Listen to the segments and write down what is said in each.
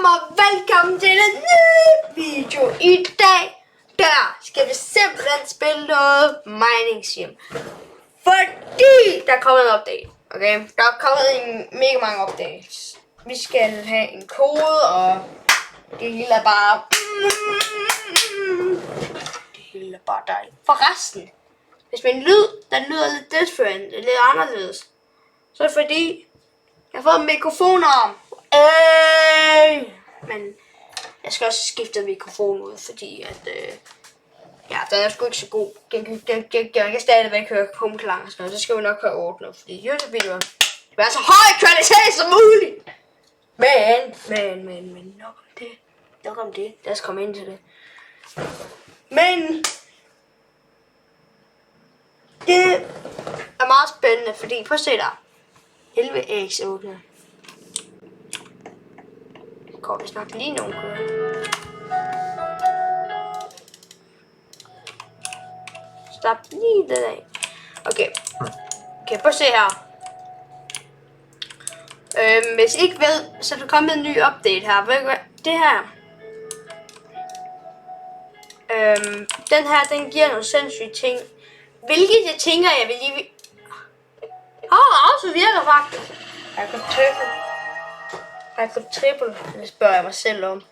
sammen og velkommen til en ny video. I dag, der skal vi simpelthen spille noget Mining Sim. Fordi der er kommet en update, okay? Der er kommet mega mange updates. Vi skal have en kode, og det hele er bare... Det hele er bare dejligt. Forresten, hvis min lyd, den lyder lidt different, lidt anderledes, så er det fordi, jeg har fået en mikrofonarm. Men jeg skal også skifte mikrofon ud, fordi at ja, den er sgu ikke så god. Jeg kan stadigvæk høre kumklang og sådan noget. Så skal vi nok høre ordnet, fordi YouTube-videoer skal være så høj kvalitet som muligt. Men nok om det. Lad os komme ind til det. Men det er meget spændende, fordi prøv at se der. 11x åbnet. Går vi snart lige nogen kører. Stop lige det af. Okay, prøv at se her. Hvis I ikke ved, så er der kommet en ny update her. Ved I hvad? Det her. Den her, den giver nogle sindssyge ting. Hvilket jeg tænker, jeg vil lige... også virker faktisk. Jeg kan triple. Det spørger jeg mig selv om.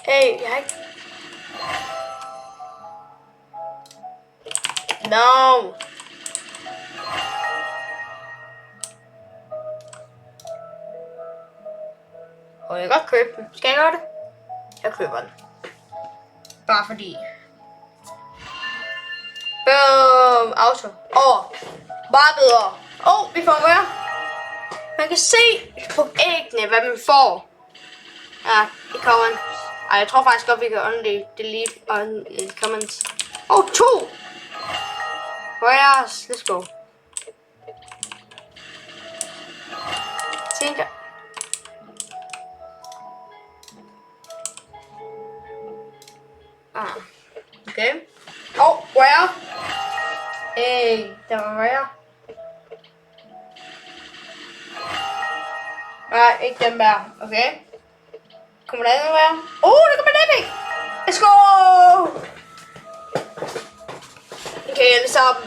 Hey, jeg har ikke... No! Og jeg kan godt købe den. Skal jeg gøre det? Jeg køber den. Bare fordi... Boom! Auto. Meget bedre. Vi får røre. Man kan se på æggene, hvad man får. Ja, det kommer. Ej, jeg tror faktisk godt, vi kan delete comments. 2! Røres. Let's go. Tænker. Okay. Røre. Hey, der var røre. Nej, ikke den der. Okay. Kommer der endnu mere? Der kommer en epic! Let's go! Okay, alle sammen.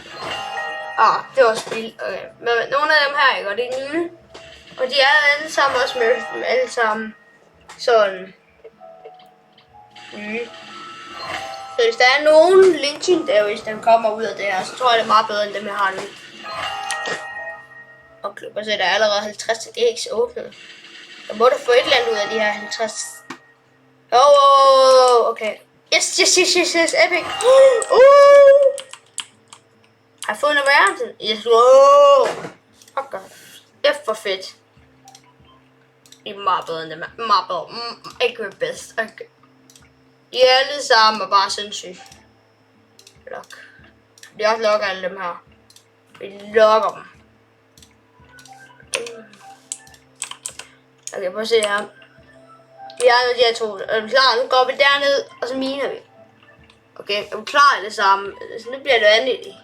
Det var vildt. Okay. Men nogle af dem her, ikke? Og det er nye. Og de er alle sammen også med. Alle sammen sådan nye. Så hvis der er nogen legendary, hvis den kommer ud af det her, så tror jeg det er meget bedre end dem jeg har nu. Okay, prøv at se, der er allerede 50 x åbnet. Jeg må da få et eller andet ud af de her 50. Okay. Yes, epic. Har jeg fået en verden? Yes, Okay. Det er for fedt. Det er meget bedre end dem her. Meget bedre. Ikke bedst. Okay. De er alle sammen og bare sindssygt. Lok. Vi også lokker alle dem her. Vi lokker dem. Okay, prøv at se her. Vi har nu de her to. Er vi klar? Nu går vi derned, og så miner vi. Okay, er vi klar alle sammen? Så nu bliver det andet.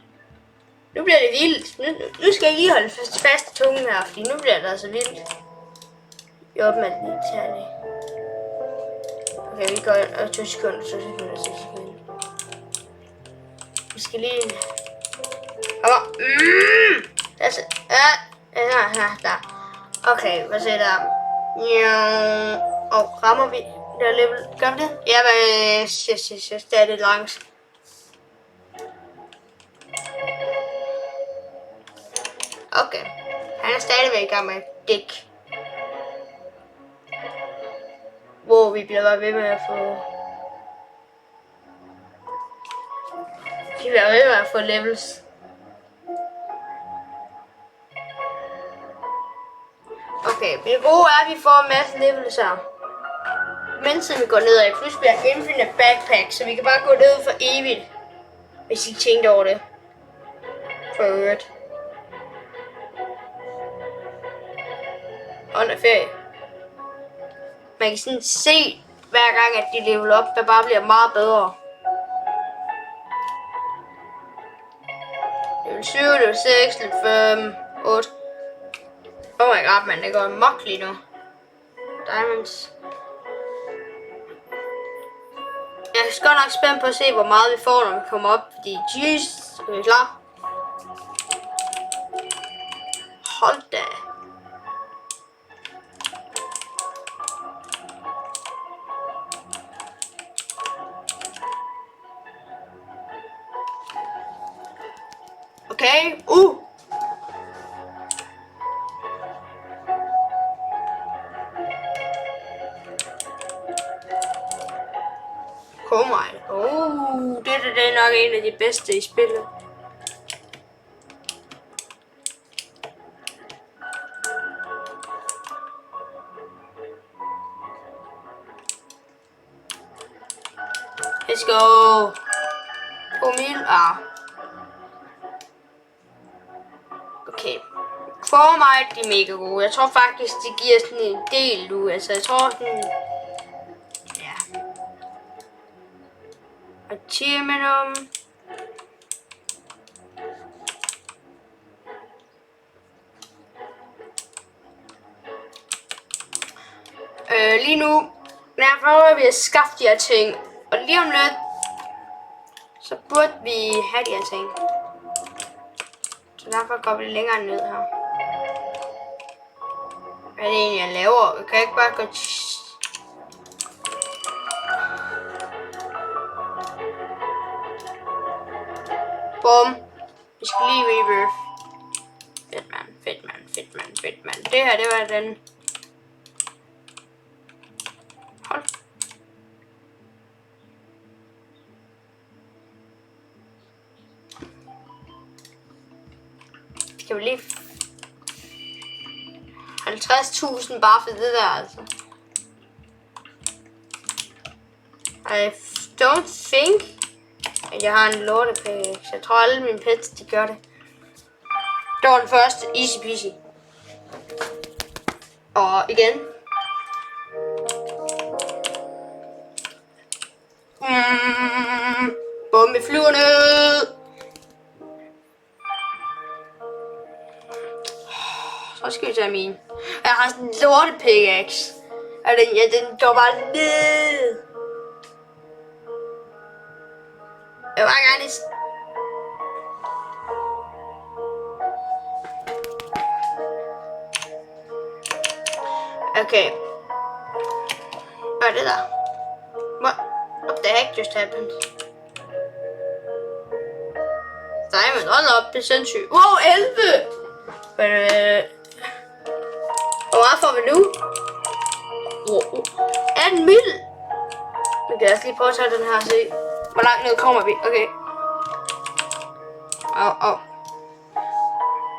Nu bliver det vildt. Nu skal jeg lige holde fast i tungen her, fordi nu bliver det altså vildt. Vi er op med den lige. Okay, vi går 2 sekunder. Vi skal lige... Der. Okay, hvad siger der? Rammer vi der level? Gør vi det? Ja, men yes, det er lidt langt. Okay, han er stadigvæk i gang med dæk. Hvor vi bliver bare ved med at få... Vi bliver ved med at få levels. Okay, det gode er, at vi får en masse levels her. Mens vi går ned, og pludselig bliver infinite backpack, så vi kan bare gå ned for evigt. Hvis I tænkte over det. For øvrigt. Under ferie. Man kan sådan se, hver gang at de leveler op, der bare bliver meget bedre. Level 7, level 6, level 5, 8. Oh my god, man, det går amok lige nu. Diamonds. Jeg er godt nok spændt på at se, hvor meget vi får, når vi kommer op. Fordi, jeez, er vi klar? Hold da. Okay, Kom mig. Det er nok en af de bedste i spillet. Let's go. Okay. Formite, de er mega gode. Jeg tror faktisk, de giver sådan en del nu. Altså, jeg tror sådan... Ja. Achievement. Lige nu, derfor vil jeg skaffe de her ting. Og lige om lidt, så burde vi have de her ting. Så derfor går vi længere ned her. Hvad er det egentlig, jeg laver? Jeg kan ikke bare gå... Bum. Vi skal lige rebirth. Fedt man. Det her, det var den... Hold. Skal vi lige... 50.000 bare for det der, altså. I don't think, at jeg har en lortepage. Jeg tror alle mine pets, de gør det. Det var den første, easy peasy. Og igen. Bum, vi flyver ned. Så skal vi tage min. Jeg har sådan en lorte pickaxe. Og den går bare ned. Jeg vil bare gerne lige... Okay. Hvad er det der? What the heck just happened? Diamond, hold op, det er sindssygt. Wow, 11! Men hvor meget får vi nu? Wow. 18 mil! Nu kan jeg lige prøve at tage den her og se. Hvor langt ned kommer vi? Okay.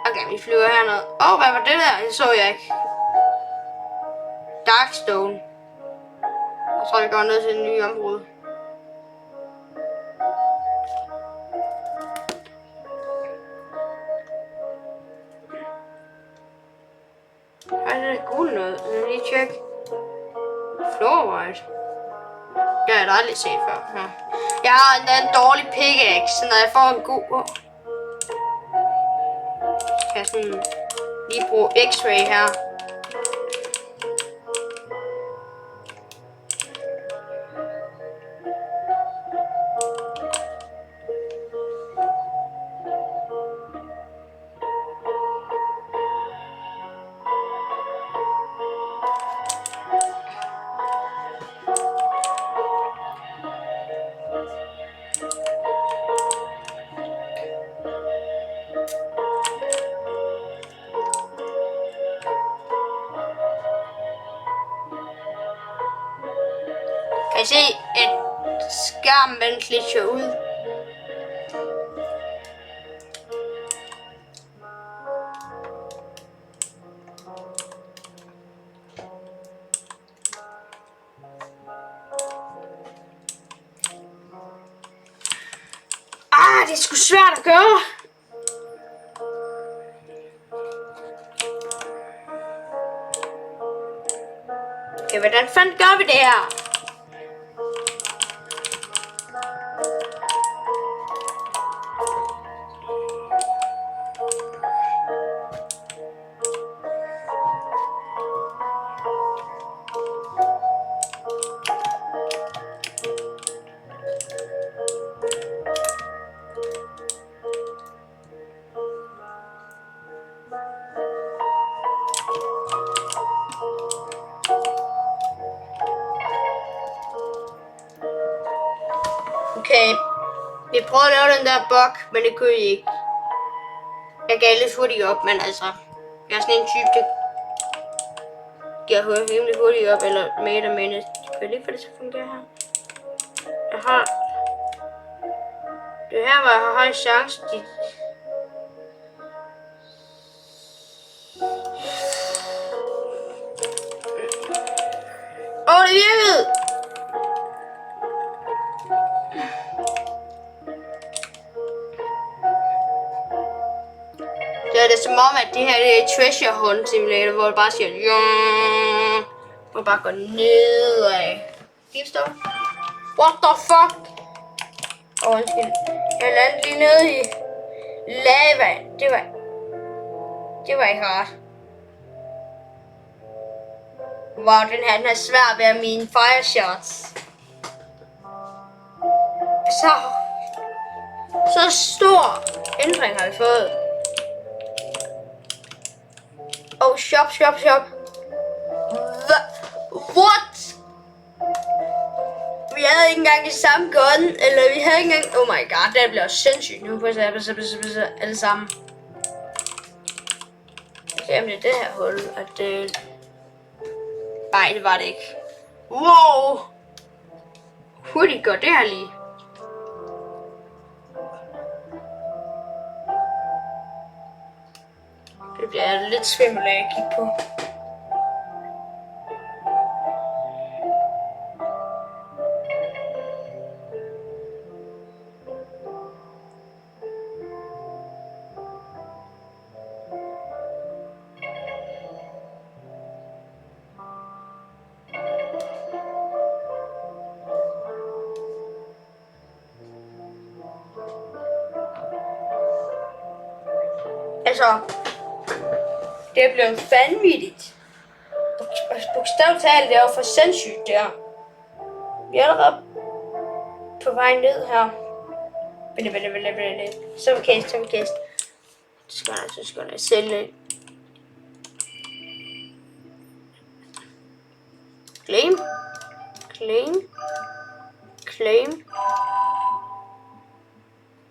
Okay, vi flyver herned. Hvad var det der? Det så jeg ikke. Darkstone. Jeg tror, vi går ned til en ny område. Hvad er det guld noget? Jeg vil lige tjekke. Floorwhite. Det har jeg aldrig set før. Ja. Jeg har en dårlig pickaxe, så når jeg får en god... Kan jeg sådan lige bruge X-ray her. Kan I se, at skærmen den glitcher ud? Det er sgu svært at gøre. Okay, hvordan fanden gør vi det her? Vi prøvede at lave den der bug, men det kunne I ikke. Jeg gav lidt hurtigt op, men altså, jeg er sådan en type, det giver rimelig hurtigt op, eller mere minute. Jeg kan ikke få det til at fungere her. Jeg har... Det her, hvor jeg har høj chance, de... Det virkede! Det er som om, at det her det er treasure hunt simulator, hvor det bare siger, ja, og bare går nedad. Skibstop. What the fuck? Undskyld. Jeg landede lige nede i lava. Det var ikke rart. Wow, den er svær ved mine fire shots. Så stor ændring har vi fået. Oh, shop. What? Vi havde ikke engang det samme gun, eller vi havde ikke engang... Oh my god, det bliver sindssygt. Nu får jeg se alle sammen. Okay, om det er det her hul, at det... Nej, det var det ikke. Wow! Hurtigt går det her lige. Det bliver lidt svimmel af at kigge på. Altså, det blev vanvittigt. Bogstaveligt talt, det er jo for sindssygt der. Vi er allerede på vej ned her. Som case. Så skal jeg sælge. Claim.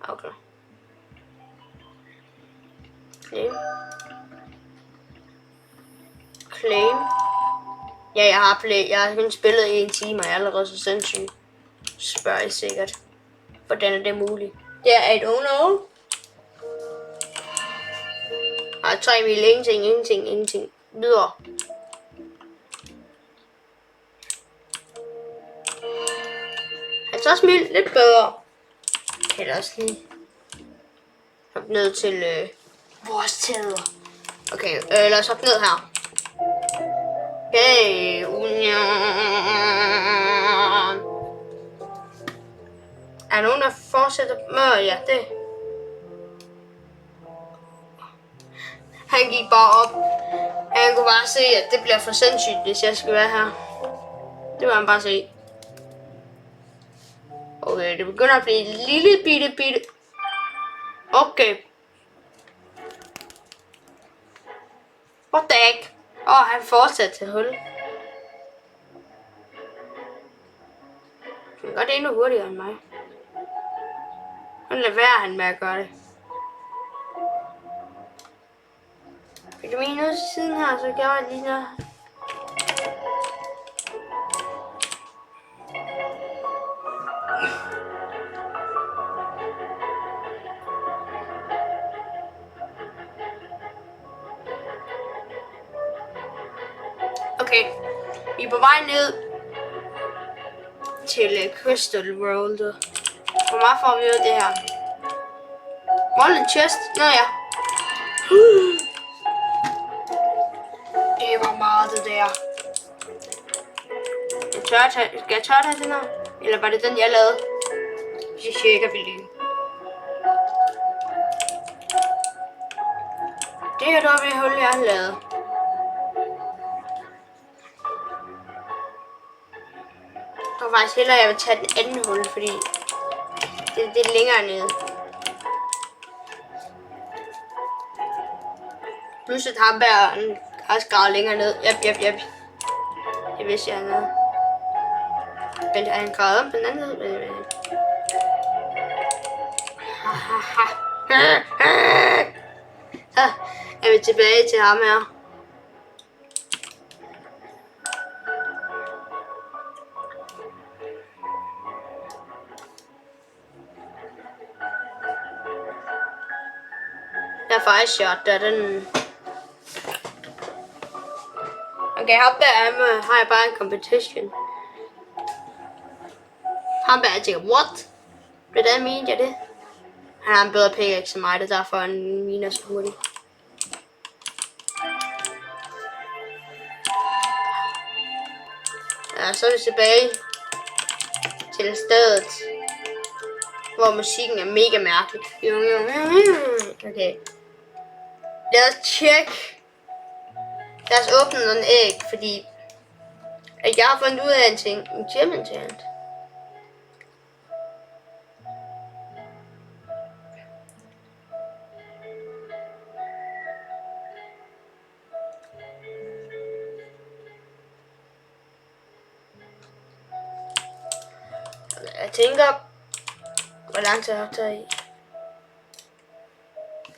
Okay. Claim. Ja, jeg har kun spillet i 1 time, og jeg er allerede så sindssygt. Spørger I sikkert, hvordan er det muligt? Det er I don't know. Og 3 mil, ingenting. Videre. Altså smil lidt bedre. Kan jeg også lige hoppe ned til vores tæder. Okay, lad os hoppe ned her. Okay, Union. Er nogen, der fortsætter med? Ja, det. Han gik bare op. Han kunne bare se, at det bliver for sindssygt, hvis jeg skal være her. Det må han bare se. Okay, det begynder at blive lille bitte. Okay. What the heck? Han fortsætter til hul. Han gør det endnu hurtigere end mig. Han lader være han med at gøre det. Fik du min ud til siden her, så gør jeg lige noget. Okay, vi er på vej ned til Crystal World. Hvor meget får vi ud af det her? Wallet chest? Nå ja. Det var meget det der. Skal jeg tørre tage den her? Eller var det den jeg lavede? Så tjekker vi lige. Det er dog det hul jeg har lavet. Jeg tror faktisk hellere, jeg vil tage den anden hul, fordi det er længere nede. Plus at ham der har gravet længere ned. Yep. Det vidste jeg noget. Men er han gravet om på den anden side? Så er vi tilbage til ham her. Jeg er faktisk shot, der den. Okay, ham der har jeg bare en competition. Ham der er tænker, what? Hvordan mente jeg det? Han har en bedre pickaxe end mig, det er derfor han miner så hurtigt. Ja, så er vi tilbage til stedet, hvor musikken er mega mærkelig. Okay. Lad os tjekke. Lad os åbne en æg, fordi at jeg har fundet ud af en ting. En gem enchant. Jeg tænker, hvor lang tid har jeg i?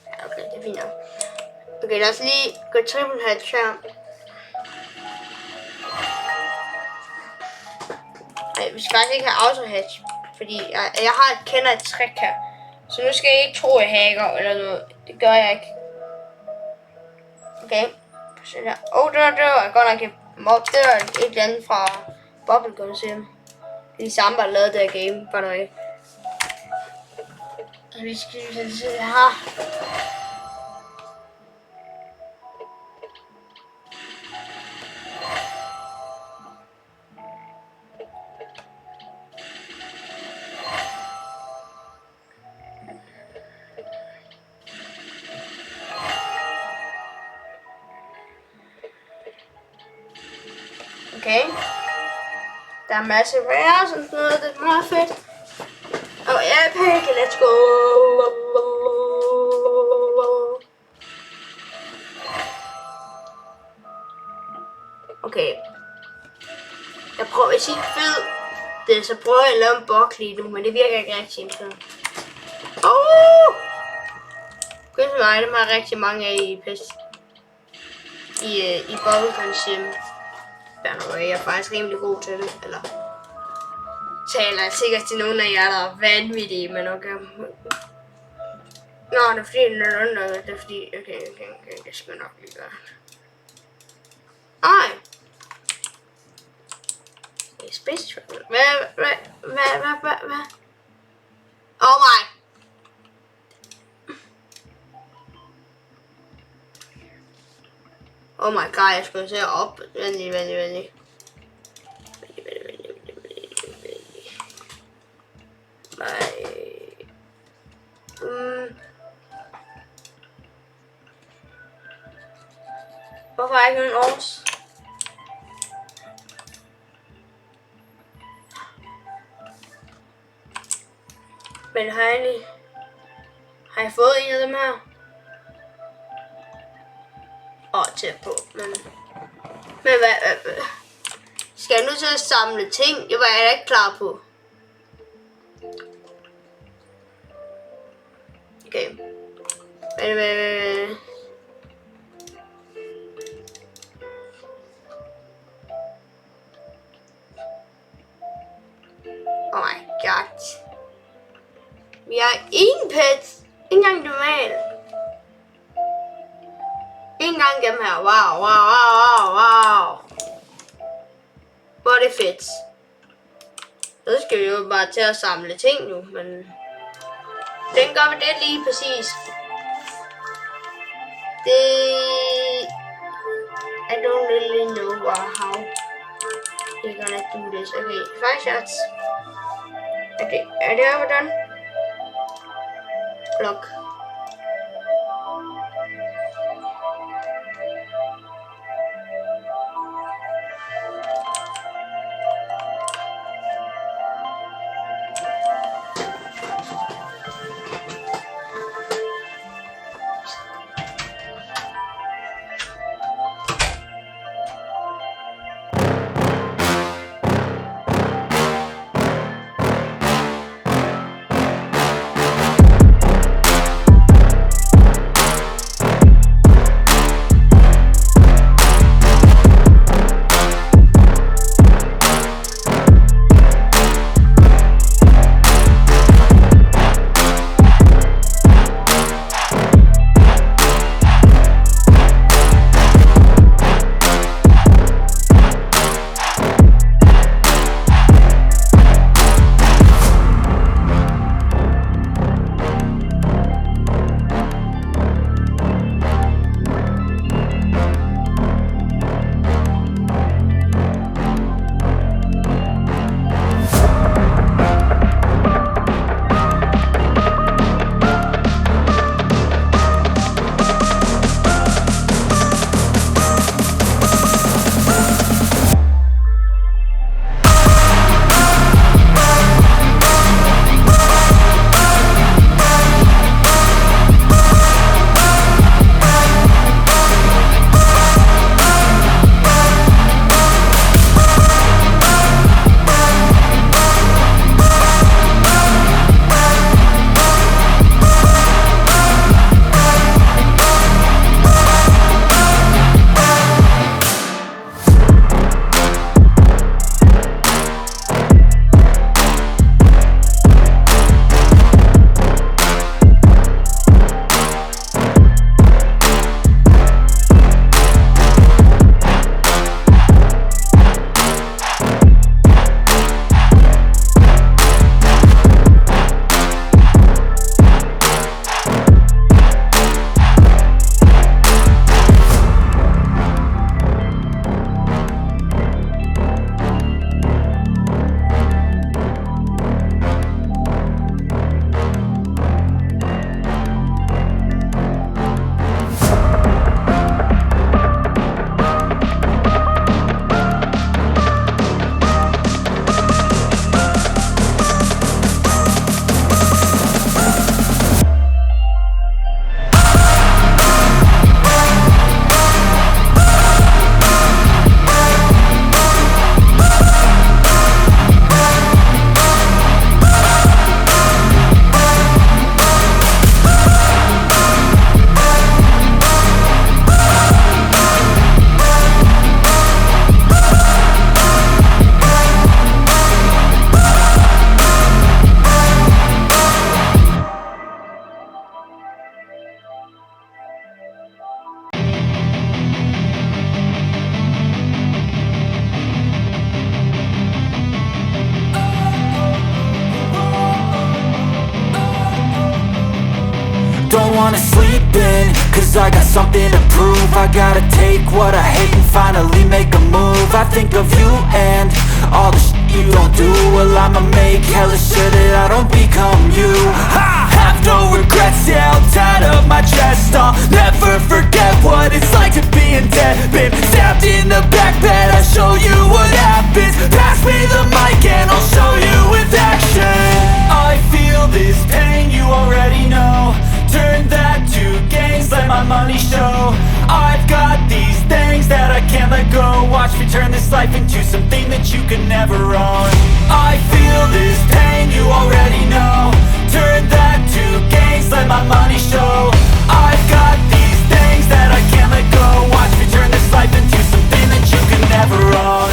Ja, okay, det er fint nok. Okay, lad os lige gå triple hatch her. Nej, vi skal faktisk ikke have auto hatch, fordi jeg kender et trick her. Så nu skal jeg ikke tro, at jeg hacker eller noget. Det gør jeg ikke. Okay, så der. Det var godt nok et mob. Det var et eller andet fra Bubblegum Sim. Det er de samme, der har lavet det her game, by the way. Vi skal se her. Okay. Der er masser af rare og sådan noget, det er meget fedt. Og jeg er pække, let's go. Okay. Jeg prøver at sige fed det, så prøver jeg at lave en bok lige nu, men det virker ikke rigtig indtil. Gud for mig, dem har rigtig mange af i pest. I Bubblegum Sim. Jeg er faktisk rimelig god til det, eller taler sikkert til nogle af jer, der er vanvittige, men okay. Nå, det er fordi, det er fordi, okay, det skal jeg nok lige gøre. Ej! Space Travel, hvad? Oh my! Oh my god, jeg skulle se op. Venlig. Hvorfor er ikke nogen års? Men har jeg fået en af dem her? Tæt på, men hvad? Skal jeg nu til at samle ting? Det var jeg ikke klar på. Okay. Men oh my god. Vi har ingen pets. Ikke engang normal. Ikke engang dem her. Wow. Hvor er det fedt. Så skal vi jo bare til at samle ting nu, men den gør vi det lige præcis. I don't really know how you're gonna do this. Okay, 5 shots. Okay, er det overdone? Look. lose, I got something to prove. I gotta take what I hate and finally make a move. I think of you and all the shit you don't do. Well, I'ma make hella sure that I don't become you. I have no regrets, yeah, I'll tie up my chest. I'll never forget what it's like to be in debt. Been stabbed in the back bed, I'll show you what happens. Pass me the mic and I'll show you with action. I feel this pain, you already know. Turn that to gains, let my money show. I've got these things that I can't let go. Watch me turn this life into something that you can never own. I feel this pain, you already know. Turn that to gains, let my money show. I've got these things that I can't let go. Watch me turn this life into something that you can never own.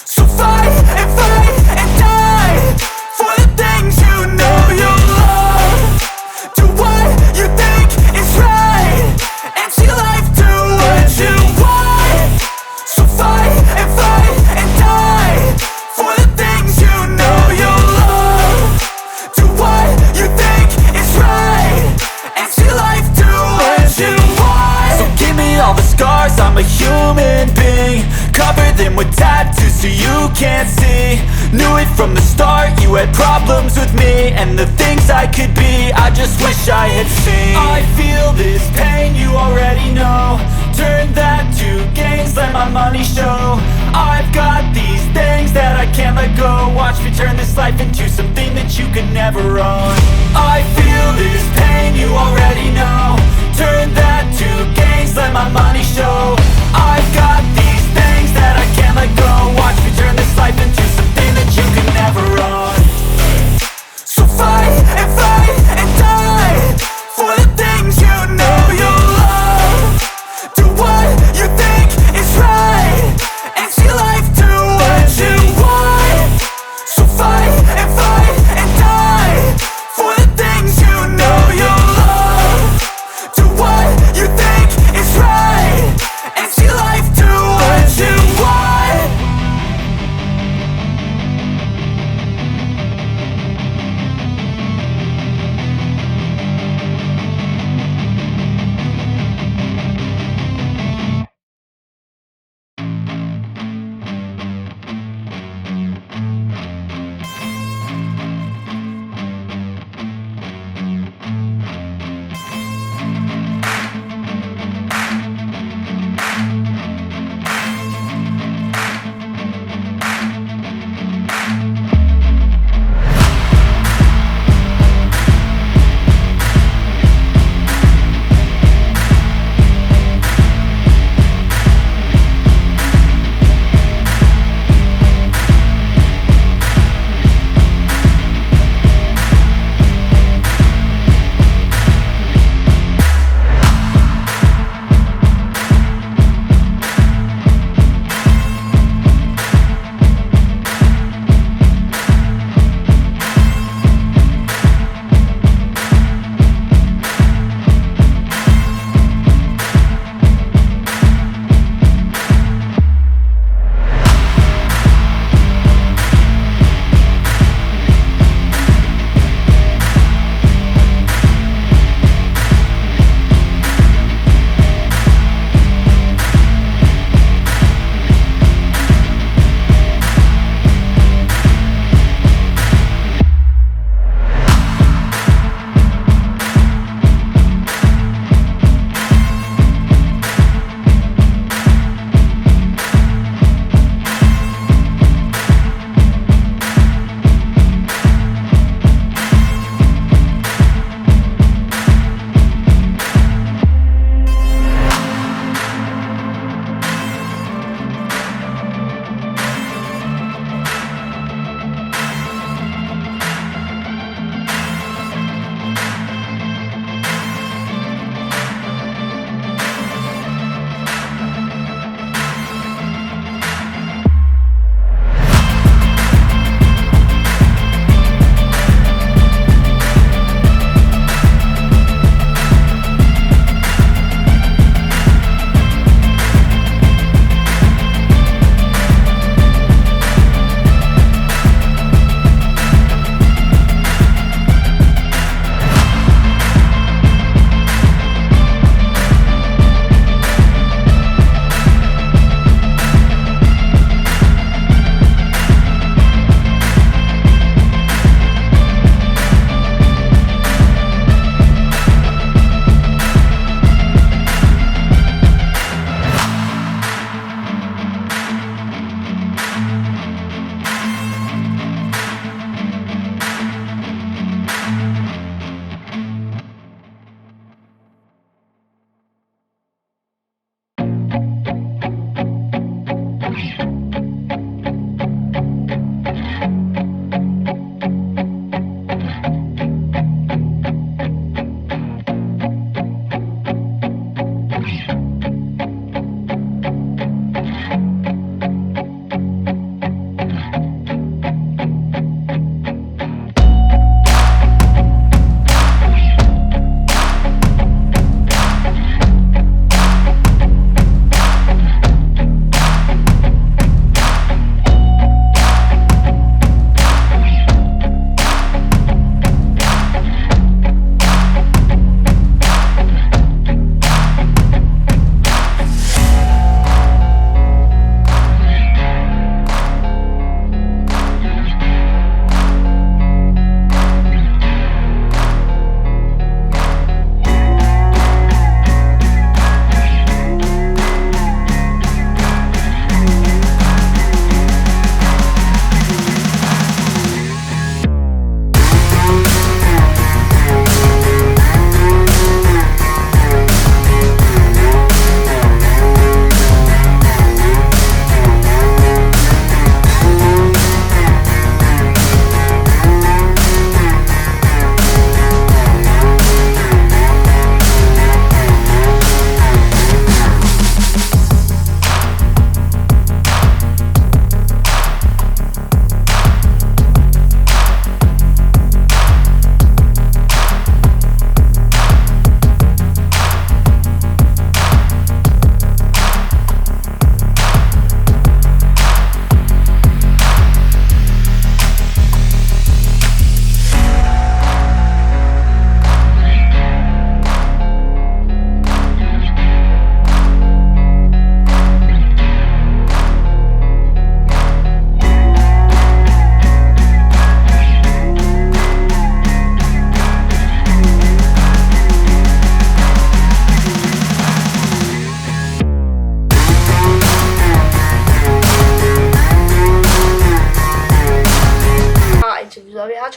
So fight and die for the things you know you love. Do what you think is right and see life do what you want. So fight and die for the things you know you love. Do what you think is right and see life do what you want. So give me all the scars, I'm a human being. Cover them with tattoos so you can't see. Knew it from the start, you had problems with me and the things I could be, I just wish I had seen. I feel this pain, you already know. Turn that to gains, let my money show. I've got these things that I can't let go. Watch me turn this life into something that you could never own. I feel this pain, you already know. Turn that to gains, let my money show. I've got these things that I can't let go. Watch me turn this life into something that you can never own. So fight and die for the things you know you love. Do what you think is right and see life do what you want. So fight and die for the things you know you love. Do what you think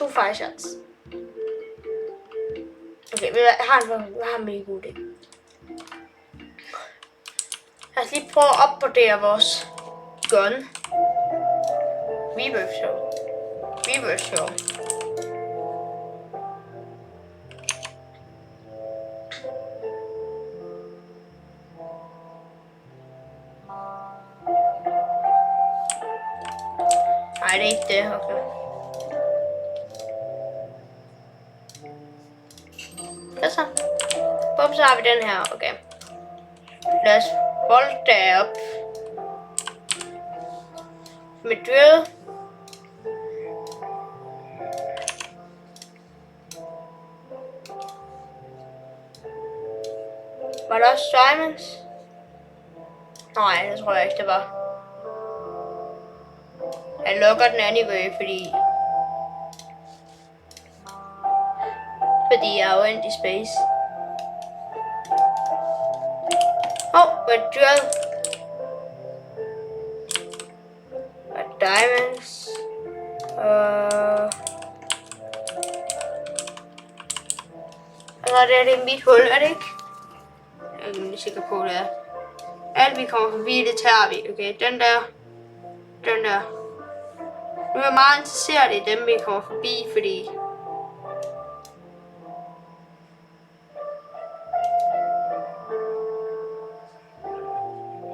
2 fire shots. Okay, jeg har en mega god idé. Lad os lige prøve at opgradere vores gun. Reverse show. Nej, det er ikke det. Okay. Hvad så? Bum, så har vi den her. Okay. Lad os bolde derop. Med dyret. Var der også diamonds? Nej, det tror jeg ikke, det var. Jeg lukker den anyway, fordi jeg er jo endt i space. Hvad dyret? Hvad diamonds? Det er mit hul, er det ikke? Jeg er ikke sikker på, det er. Alt vi kommer forbi, det tager vi. Okay, den der. Nu er jeg meget interesseret i dem, vi kommer forbi, fordi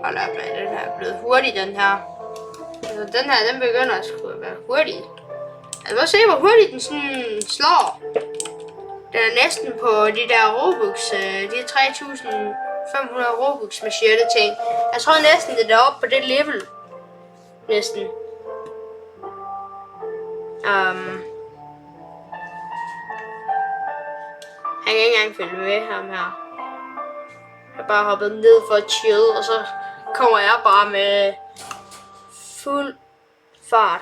hold op, den her er blevet hurtig, den her. Altså, den her, den begynder at skulle være hurtig. Altså, prøv at se, hvor hurtigt den sådan slår. Den er næsten på de der Robux, de 3.500 Robux med shirte ting. Jeg tror næsten, det er deroppe på det level. Næsten. Han kan ikke engang følge med ham her. Jeg bare hoppet ned for at chill, og så kommer jeg bare med fuld fart.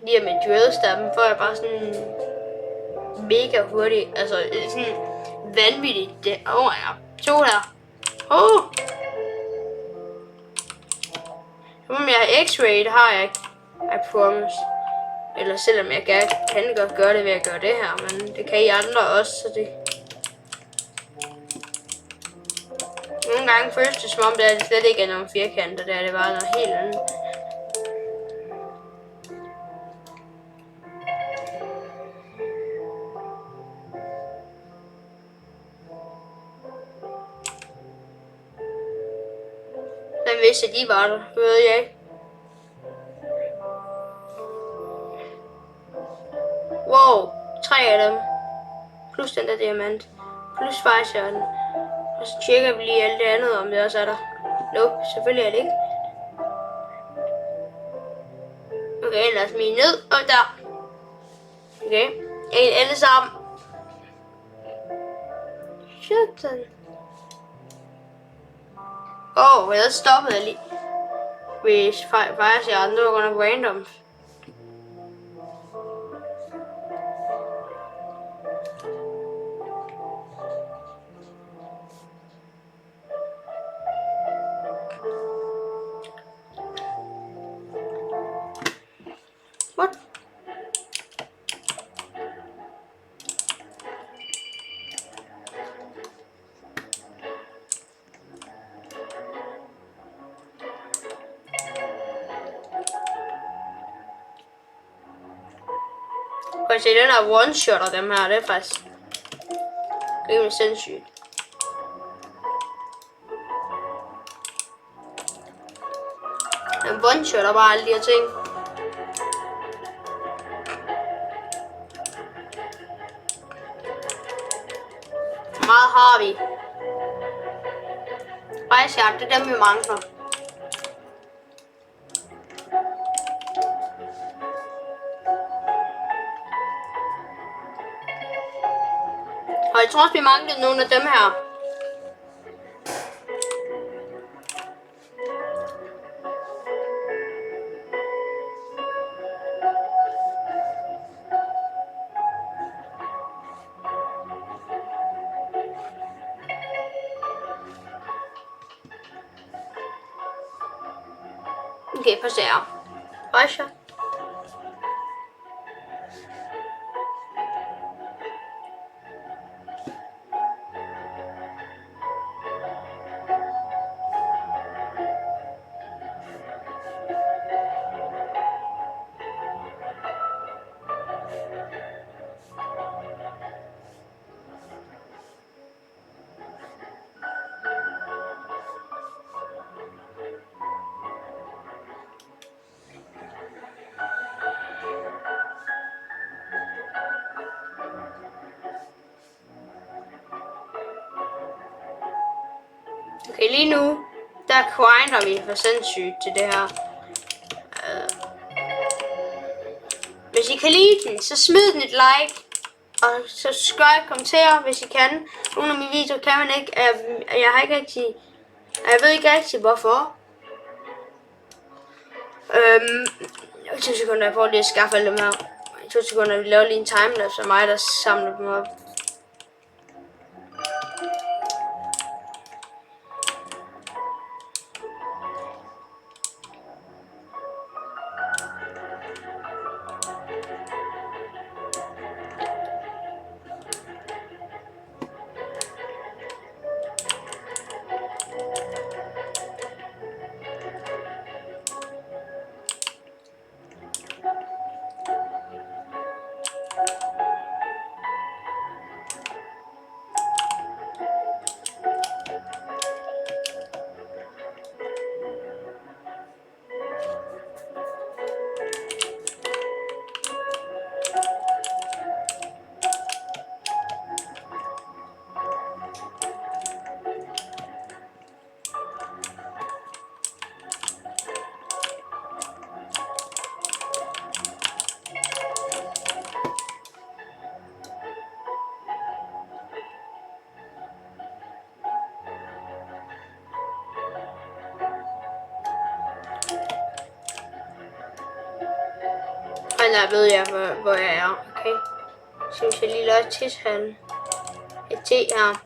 Lige med dyrestappen, for jeg bare sådan mega hurtigt, altså sådan vanvittigt. Det, ja, to her. Om jeg har X-ray, det har jeg ikke. I promise. Eller selvom jeg kan godt gøre det ved at gøre det her, men det kan I andre også, så det nogle gange føles det som om, det slet ikke er nogle firkanter, der er det bare noget helt andet. Hvem vidste, de var der? Det ved jeg ikke. Wow, 3 af dem. Plus den der diamant. Plus fireshot'en. Og så tjekker vi lige alt det andet, om det også er der. Nope, selvfølgelig er det ikke. Okay, lad os smide ned. Og der. Okay. Alle sammen. Sådan. Jeg stoppede lige. Hvis faktisk jeg andre var nok random. What? Kan I se, den her one-shotter dem her, det er faktisk rimelig sindssygt. Den one-shotter bare alle de her ting. Hvor meget har vi? Faktisk ja, det er dem vi mangler. Og jeg tror også, vi mangler nogle af dem her. Okay, prøv at se her. Højshot. Okay, lige nu, der grinder vi for sindssygt til det her. Hvis I kan lide den, så smid den et like. Og subscribe, kommentere, hvis I kan. Nogle af mine videoer kan man ikke. Jeg har ikke rigtig... Jeg ved ikke rigtig, hvorfor. 2 sekunder, jeg får lige at skaffe alle dem her. I 2 sekunder, vi laver lige en timelapse af mig, der samler dem op. Der ved jeg, hvor jeg er, okay? Så hvis jeg lige lader tidshallen et te her.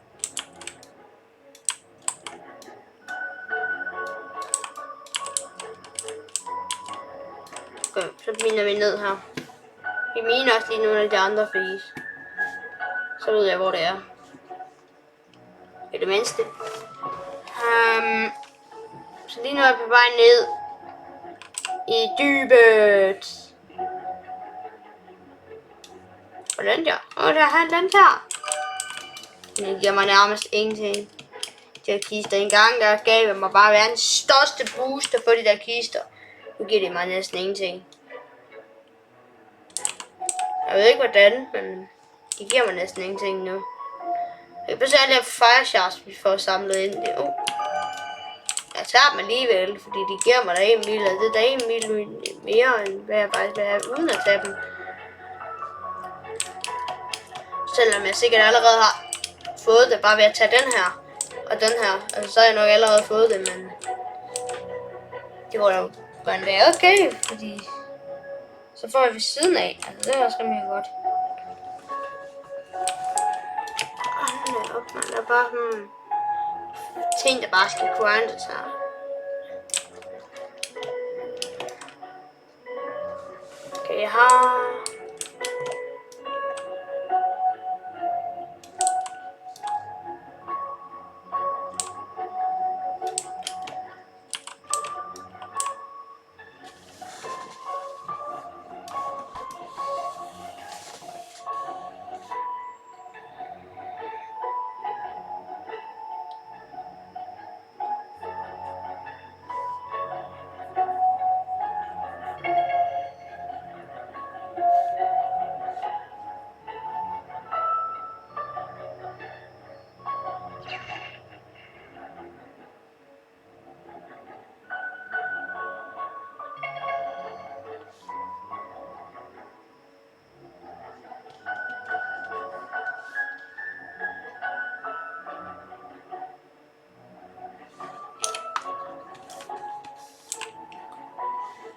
Okay, så miner vi ned her. Vi miner også lige nogle af de andre flis. Så ved jeg, hvor det er. I det mindste. Så lige nu er jeg på vej ned i dybet. Og den der. Og der har den der. Den giver mig nærmest ingenting. De her kister. En gang der gav jeg mig bare verdens største booster for de der kister. Nu giver det mig næsten ingenting. Jeg ved ikke hvordan, men de giver mig næsten ingenting nu. Jeg kan alle de fire shards, vi får samlet ind. Jeg tager dem alligevel, fordi de giver mig der 1 mil. Og det er der 1 mil mere, end hvad jeg faktisk vil have uden at tage dem. Selvom jeg sikkert allerede har fået det, bare ved at tage den her og den her. Altså så har jeg nok allerede fået det, men det var jo okay, fordi så får jeg ved siden af. Altså det er også rimelig godt. Man er bare ting, der bare skal grindes her. Okay, jeg har...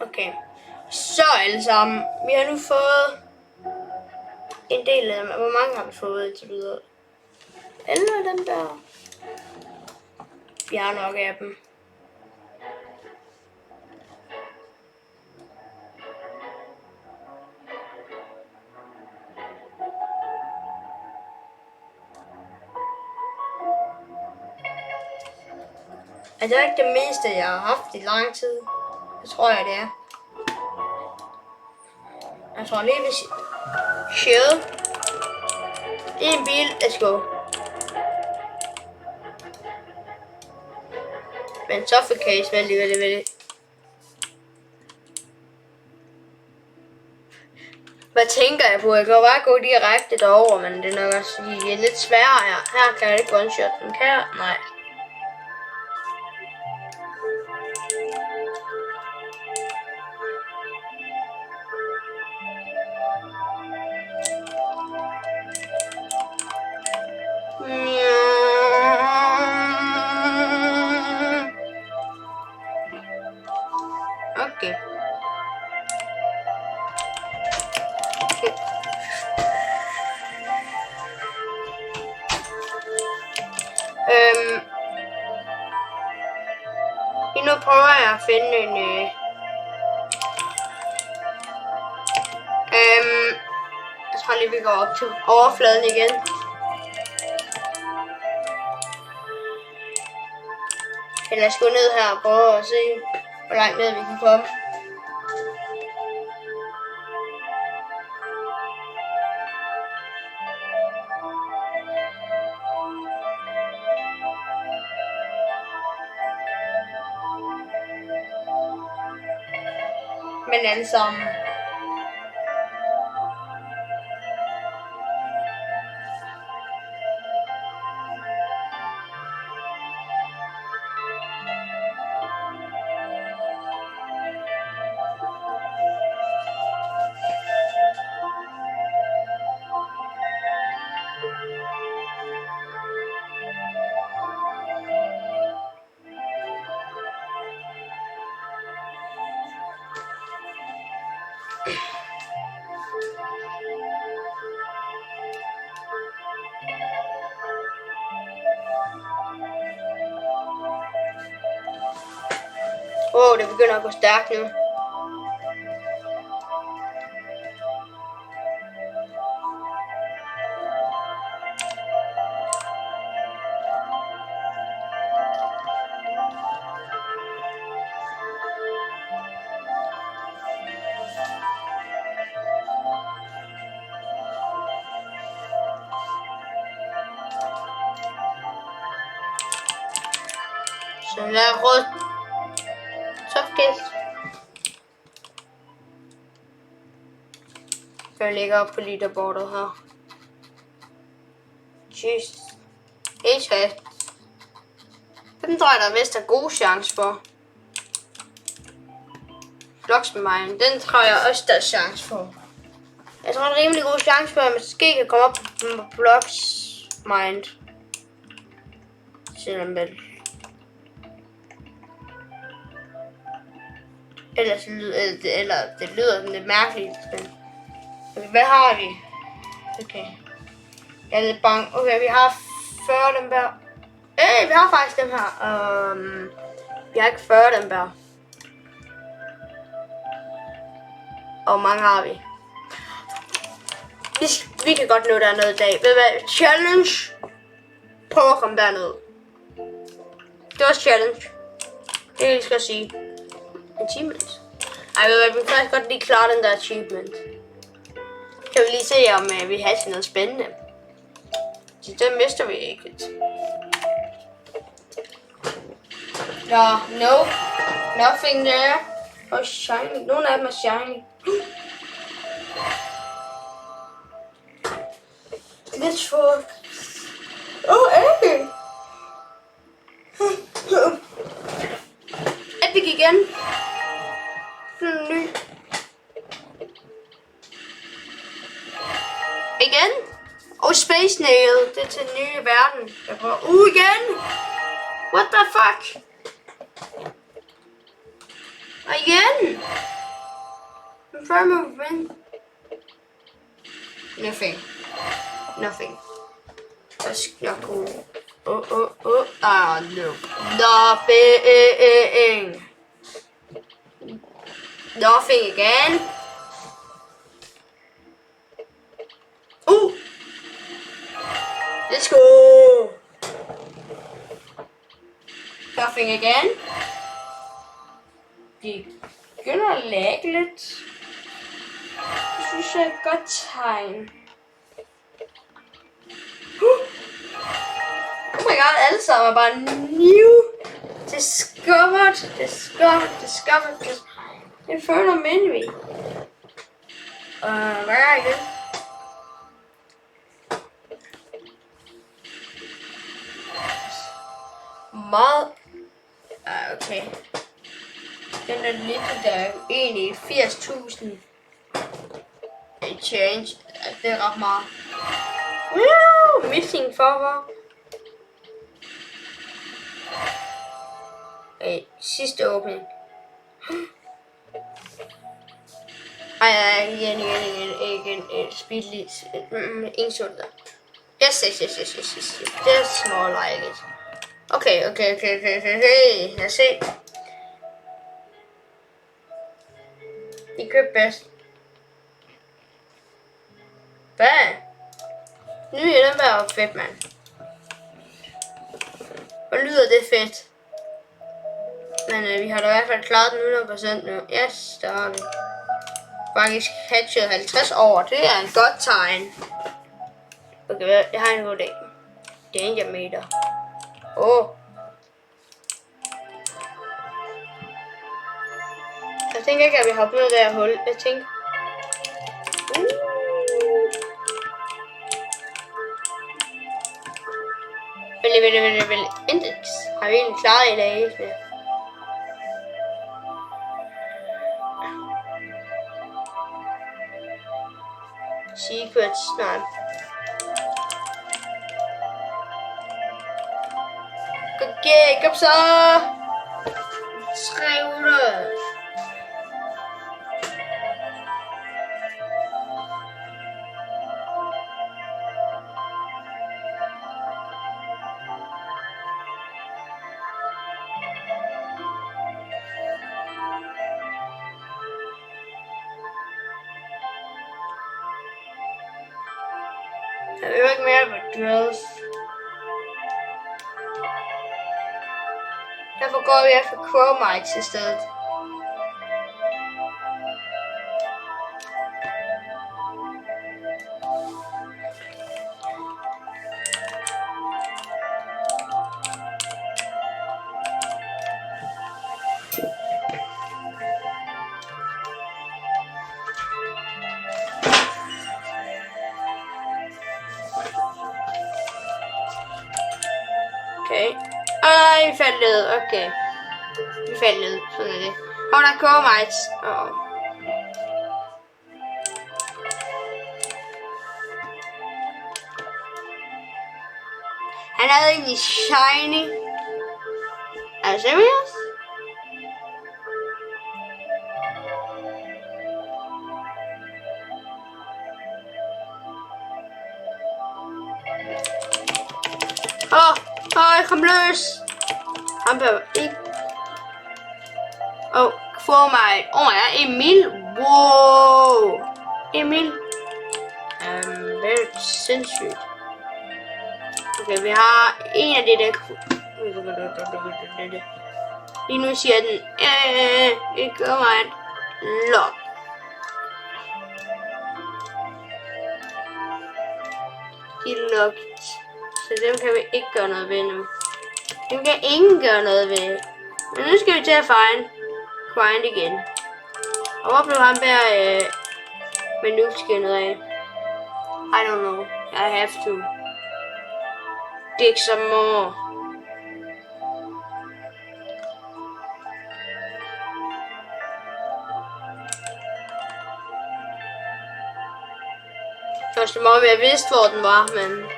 Okay, så alle sammen, vi har nu fået en del af dem. Hvor mange har vi fået indtil videre? 11 af dem der. Vi har nok af dem. Er det ikke det meste, jeg har haft i lang tid? Det tror jeg, det er. Jeg tror lige, hvis shield. Det er en bil. Let's go. Men suffocate vældig. Hvad tænker jeg på? Jeg kan bare gå direkte derover, men det er nok også lidt sværere her. Her kan jeg ikke one-shot den. Kan jeg? Nej. nu prøver jeg at finde en... jeg tror lige, vi går op til overfladen igen. Men lad os gå ned her og prøve at se, hvor langt ned vi kan komme. Men alle sammen. Det begynder at gå stærkt nu. Så lad os råd. Jeg ligger op på leaderboardet her. Jesus. H-hat. Den tror jeg, der vist er god chance for. Blocks med mig. Den tror jeg også, der er chance for. Jeg tror, der er en rimelig god chance for, at man måske kan komme op på Blocks Mind. Selvom vel. Eller det lyder sådan lidt mærkeligt. Men hvad har vi? Okay. Jeg er lidt bange. Okay, vi har 40 dem der. Vi har faktisk dem her. Vi har ikke 40 dem der. Og hvor mange har vi? Vi kan godt nå dernede i dag. Ved du hvad? Challenge. Prøv at komme derned. Det var challenge. Det kan jeg skal sige. Achievement. Ej, ved du hvad? Vi kan faktisk godt lige klare den der achievement. Kan vi lige se, om vi har sådan noget spændende. Så den mister vi ikke. No. Nothing there. Oh, shiny. Nogle af dem er shiny. Let's for. Epic igen. Ny. Igen? Space Nail. Det er til den nye verden. Jeg prøver. Igen! What the fuck? Og igen! Confirm event. Nothing. Nothing. That's not cool. Ah, no. Nothing. Nothing again. Let's go. Nothing again. Det begynder at lagge lidt. Det synes jeg er et godt tegn. Oh my god, alle sammen er bare new. Discovered. Jeg føler mindre. Hvad er det? Meget. Okay. Den er lidt der egentlig 80.000 change. Det er ret meget. Missing forward. Sidste åbning. Igen. Speedly. Ingen så det der. Yes. Det er small like it. Okay. Lad os se. I køb bedst. Hvad? Nu er det bare fedt, mand. Hvor lyder det fedt. Men vi har da i hvert fald klaret den 100% nu. Yes, der har vi. Faktisk hatchet 50 år. Det er en godt tegn. Okay, jeg har en god dag. Danger meter. Jeg tænker ikke, at vi har opnået det her hul. Jeg tænker... Vel. Index har vi egentlig klaret i dag, ikke? Secrets, nej. Okay, kom så! 300. Jeg vil ikke mere på drills. Derfor går vi efter chromites i stedet. Okay. Vi faldt ned. Okay. Vi faldt ned. Sådan er det. Og der er chromites. Han havde egentlig shiny. Er det seriøst? Jeg kom løs. Han behøver ikke. Få mig. Ja, Emil. Wow. Emil. Very sindssygt. Okay, vi har en af de der. Lige nu siger den. Ikke gør mig et lock. De er locked. Så dem kan vi ikke gøre noget ved nu. Dem kan ingen gøre noget ved. Men nu skal vi til at grind igen. Og hvor blev ham der med noob-skinnet af? I don't know. I have to dig some more. Først må vi have vidst, hvor den var, men...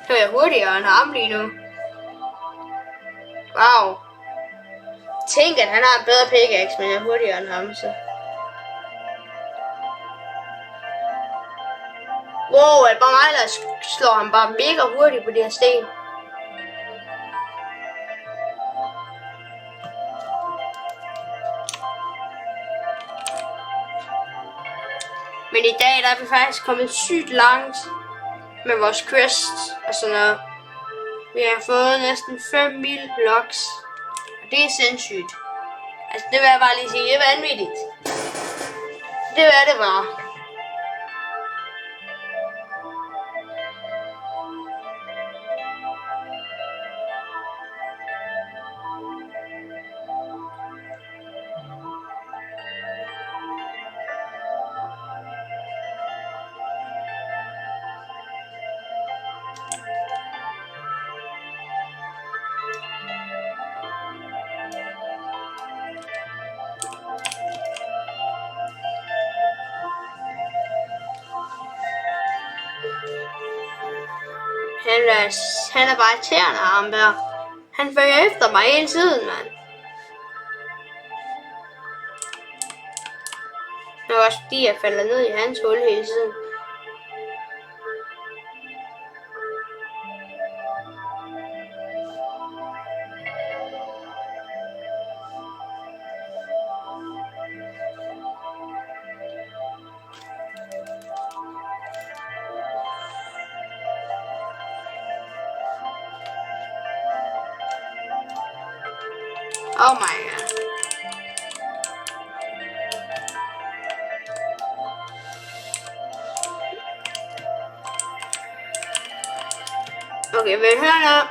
Så er jeg hurtigere end ham lige nu. Wow. Tænk, at han har en bedre pickaxe, men jeg er hurtigere end ham, så... Wow, er det bare mig, der slår ham bare mega hurtigt på de her sten. Men i dag, der er vi faktisk kommet sygt langt med vores quest og sådan noget. Vi har fået næsten 5 mil blocks. Og det er sindssygt. Altså, det vil jeg bare lige sige, det er vanvittigt. Det er det bare. Han er bare irriterende, ham der. Han følger efter mig hele tiden, mand. Det er også fordi, jeg falder ned i hans hul hele tiden. Oh my god. Okay, vil I høre noget?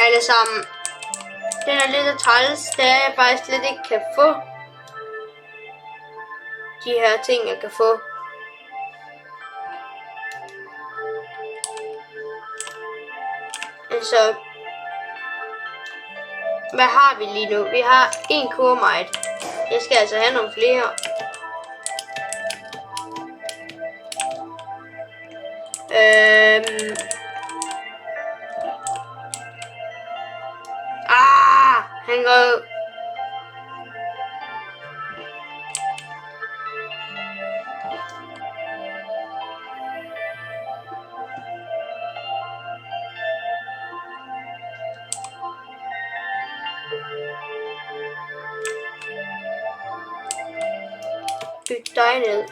Alle sammen. Den er lidt træls, det er jeg faktisk slet ikke kan få. De her ting, jeg kan få. Altså, hvad har vi lige nu? Vi har en kurmite. Jeg skal altså have nogle flere. Han går. Byg dig ned.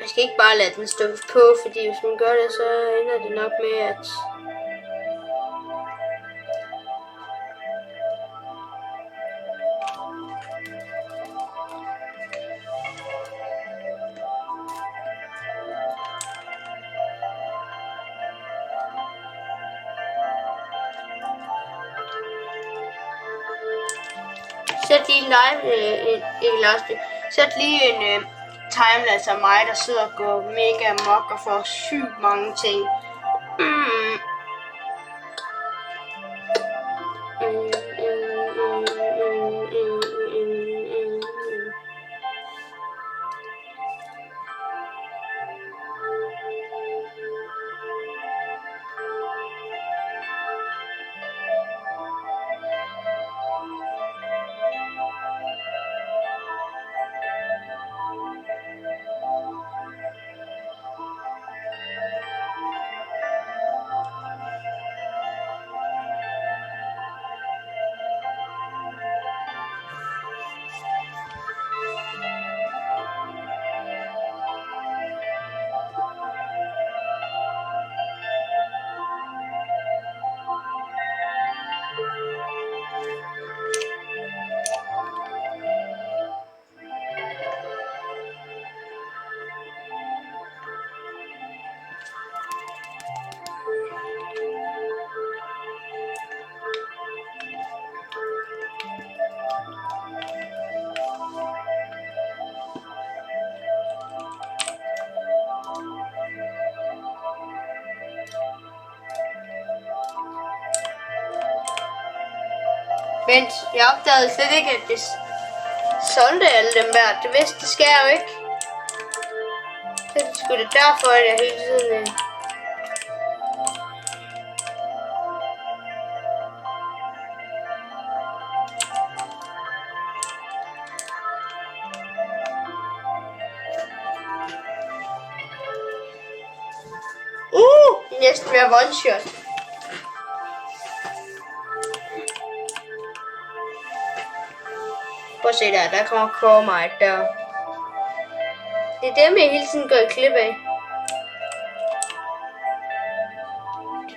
Jeg skal ikke bare lade den stå på, fordi hvis man gør det, så ender det nok med, at sæt lige en live, sæt lige en timelapse af mig, der sidder og går mega amok og får sygt mange ting. Vent, jeg opdagede slet ikke, at det solgte alle dem der. Det vidste, det skal jeg jo ikke. Det er sgu det derfor, at jeg hele tiden... Næsten mere one-shot. Prøv at se der kommer Cormite der. Det er dem, jeg hele tiden går i klip af.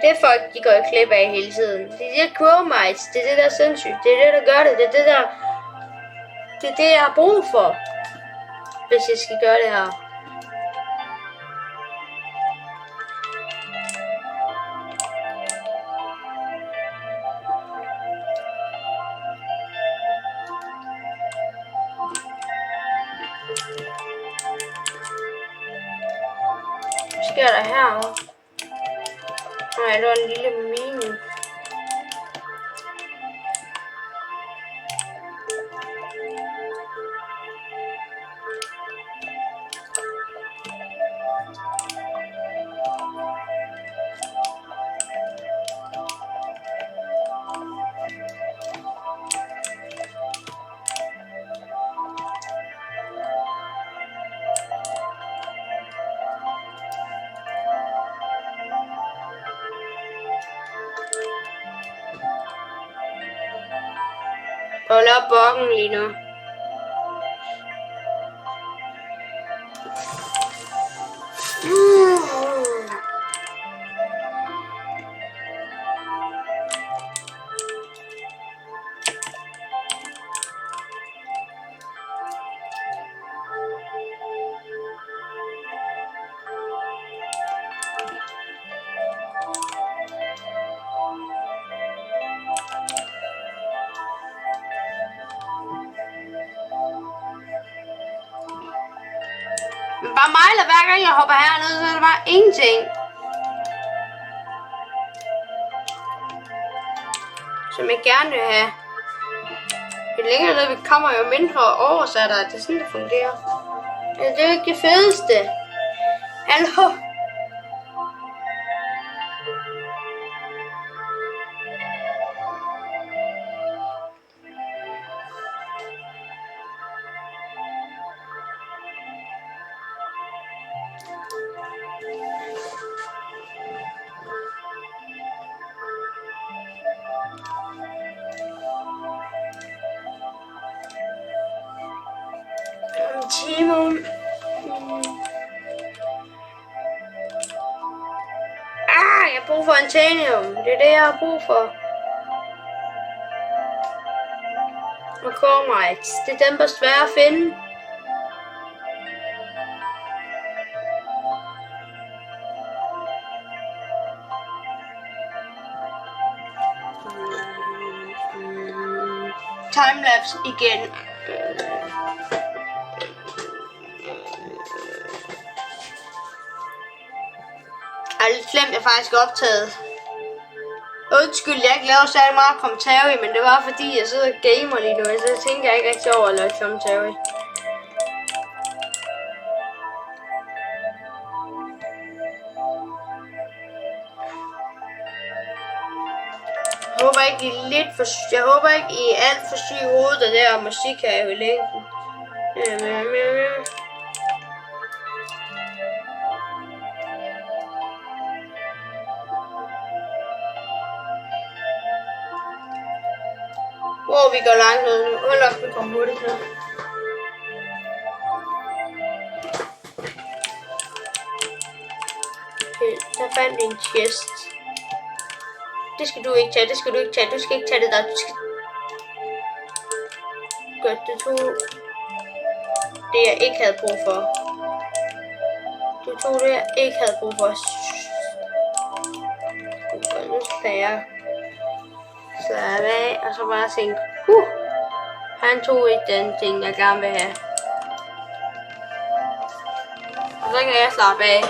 Det er folk, de går i klip af hele tiden. Det er de Cormites, det er det der er sindssygt. Det er det, der gør det. Det er det der... Det er det, jeg har brug for. Hvis jeg skal gøre det her. Hvad sker der her? Nej, det var en lille mini. prøve at lave bokken lige nu. Men bare mig, eller hver gang jeg hopper hernede, så er det bare ingenting. Som jeg gerne vil have. Jo længere ned vi kommer, jo mindre oversætter. Det er sådan, det fungerer. Ja, det er jo ikke det fedeste. Hallo? Timon. Jeg har brug for en tanium. Det er det, jeg har brug for. Og Cormites. Det er dem, der er svære at finde. Timelapse igen. Jeg er lidt glemt, jeg faktisk er optaget. Undskyld, jeg ikke laver særlig meget commentary, men det var fordi, jeg sidder og gamer lige nu, så jeg tænker jeg ikke rigtig over at lave commentary. Jeg håber ikke, I er alt for syg i hovedet af det her musik her i længden. Vi går langt ned nu. Hold op, vi kommer hurtigt ned. Okay, der fandt vi en chest. Det skal du ikke tage, det skal du ikke tage. Du skal ikke tage det der. Du skal... Godt, det tog det, jeg ikke havde brug for. Du tog det, jeg ikke havde brug for. Nu skal jeg slappe af, og så bare tænke, han tog ikke den ting, jeg gerne vil have. Og så kan jeg slappe af.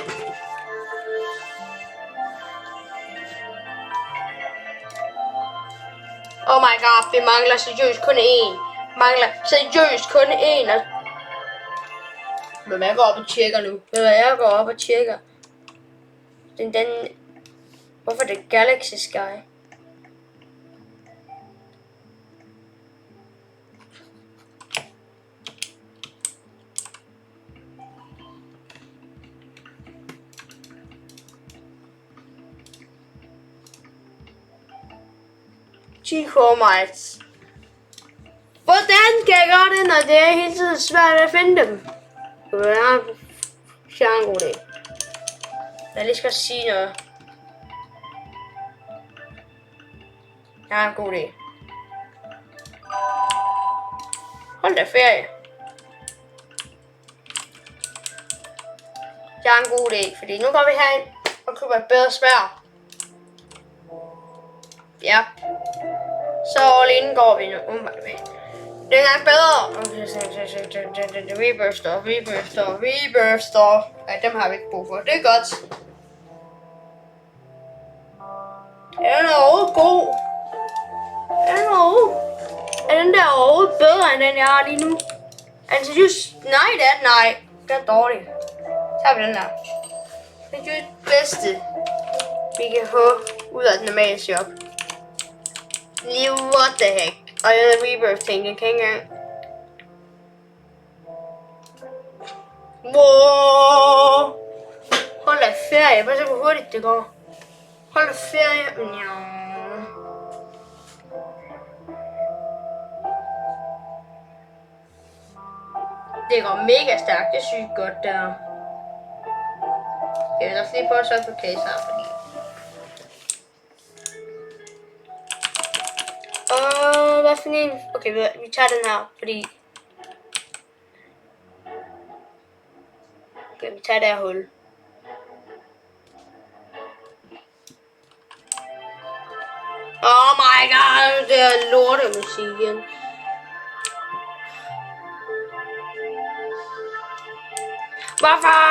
Oh my god, vi mangler seriøst kun én. Men jeg går op og tjekker nu. Jeg går op og tjekker. Hvorfor er det Galaxy Sky? Cormites. Hvordan kan jeg gøre det, når det er hele tiden svært at finde dem? Jeg har en god idé. Jeg lige skal sige noget. Jeg har en god idé. Hold da ferie. Jeg har en god idé, fordi nu går vi herind og køber et bedre sværd. Ja. Så all in går vi nu. Det er nok bedre. Rebirth. Ja, dem har vi ikke brug for. Det er godt. Er den overhovedet god? Er den der overhovedet bedre end den jeg har lige nu? Altså just... Nej, det er den. Nej. Det er dårligt. Så har vi den der. Det er det bedste vi kan få ud af den normale shop. Lige what the heck. Og jeg havde Rebirth ting, jeg kan ikke engang. Wow. Hold da ferie. Prøv at se hvor hurtigt det går. Hold da ferie. Det går mega stærkt. Det er sygt godt der. Jeg vil også lige prøve at søge på case her, fordi... hvad for en? Okay, vi tager den her, fordi... Okay, vi tager det her hul. Oh my god, det er lortemusik igen. Hvorfor?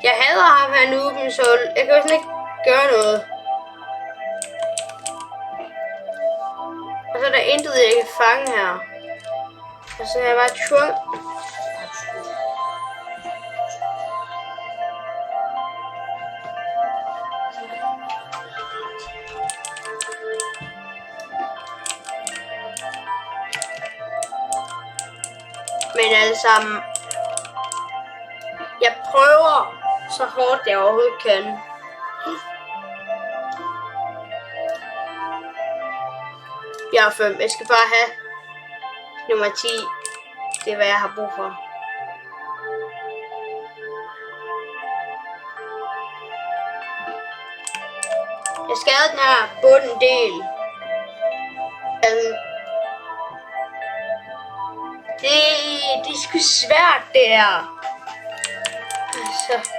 Jeg hader ham her nu, så jeg kan jo ikke gøre noget. Og så er der intet, jeg kan fange her. Og så er jeg bare tvunget. Men alle sammen, jeg prøver så hårdt jeg overhovedet kan. Jeg er 5. Jeg skal bare have nummer 10. Det er hvad jeg har brug for. Jeg skal have den her bundendel. Det er sgu svært det her. Altså.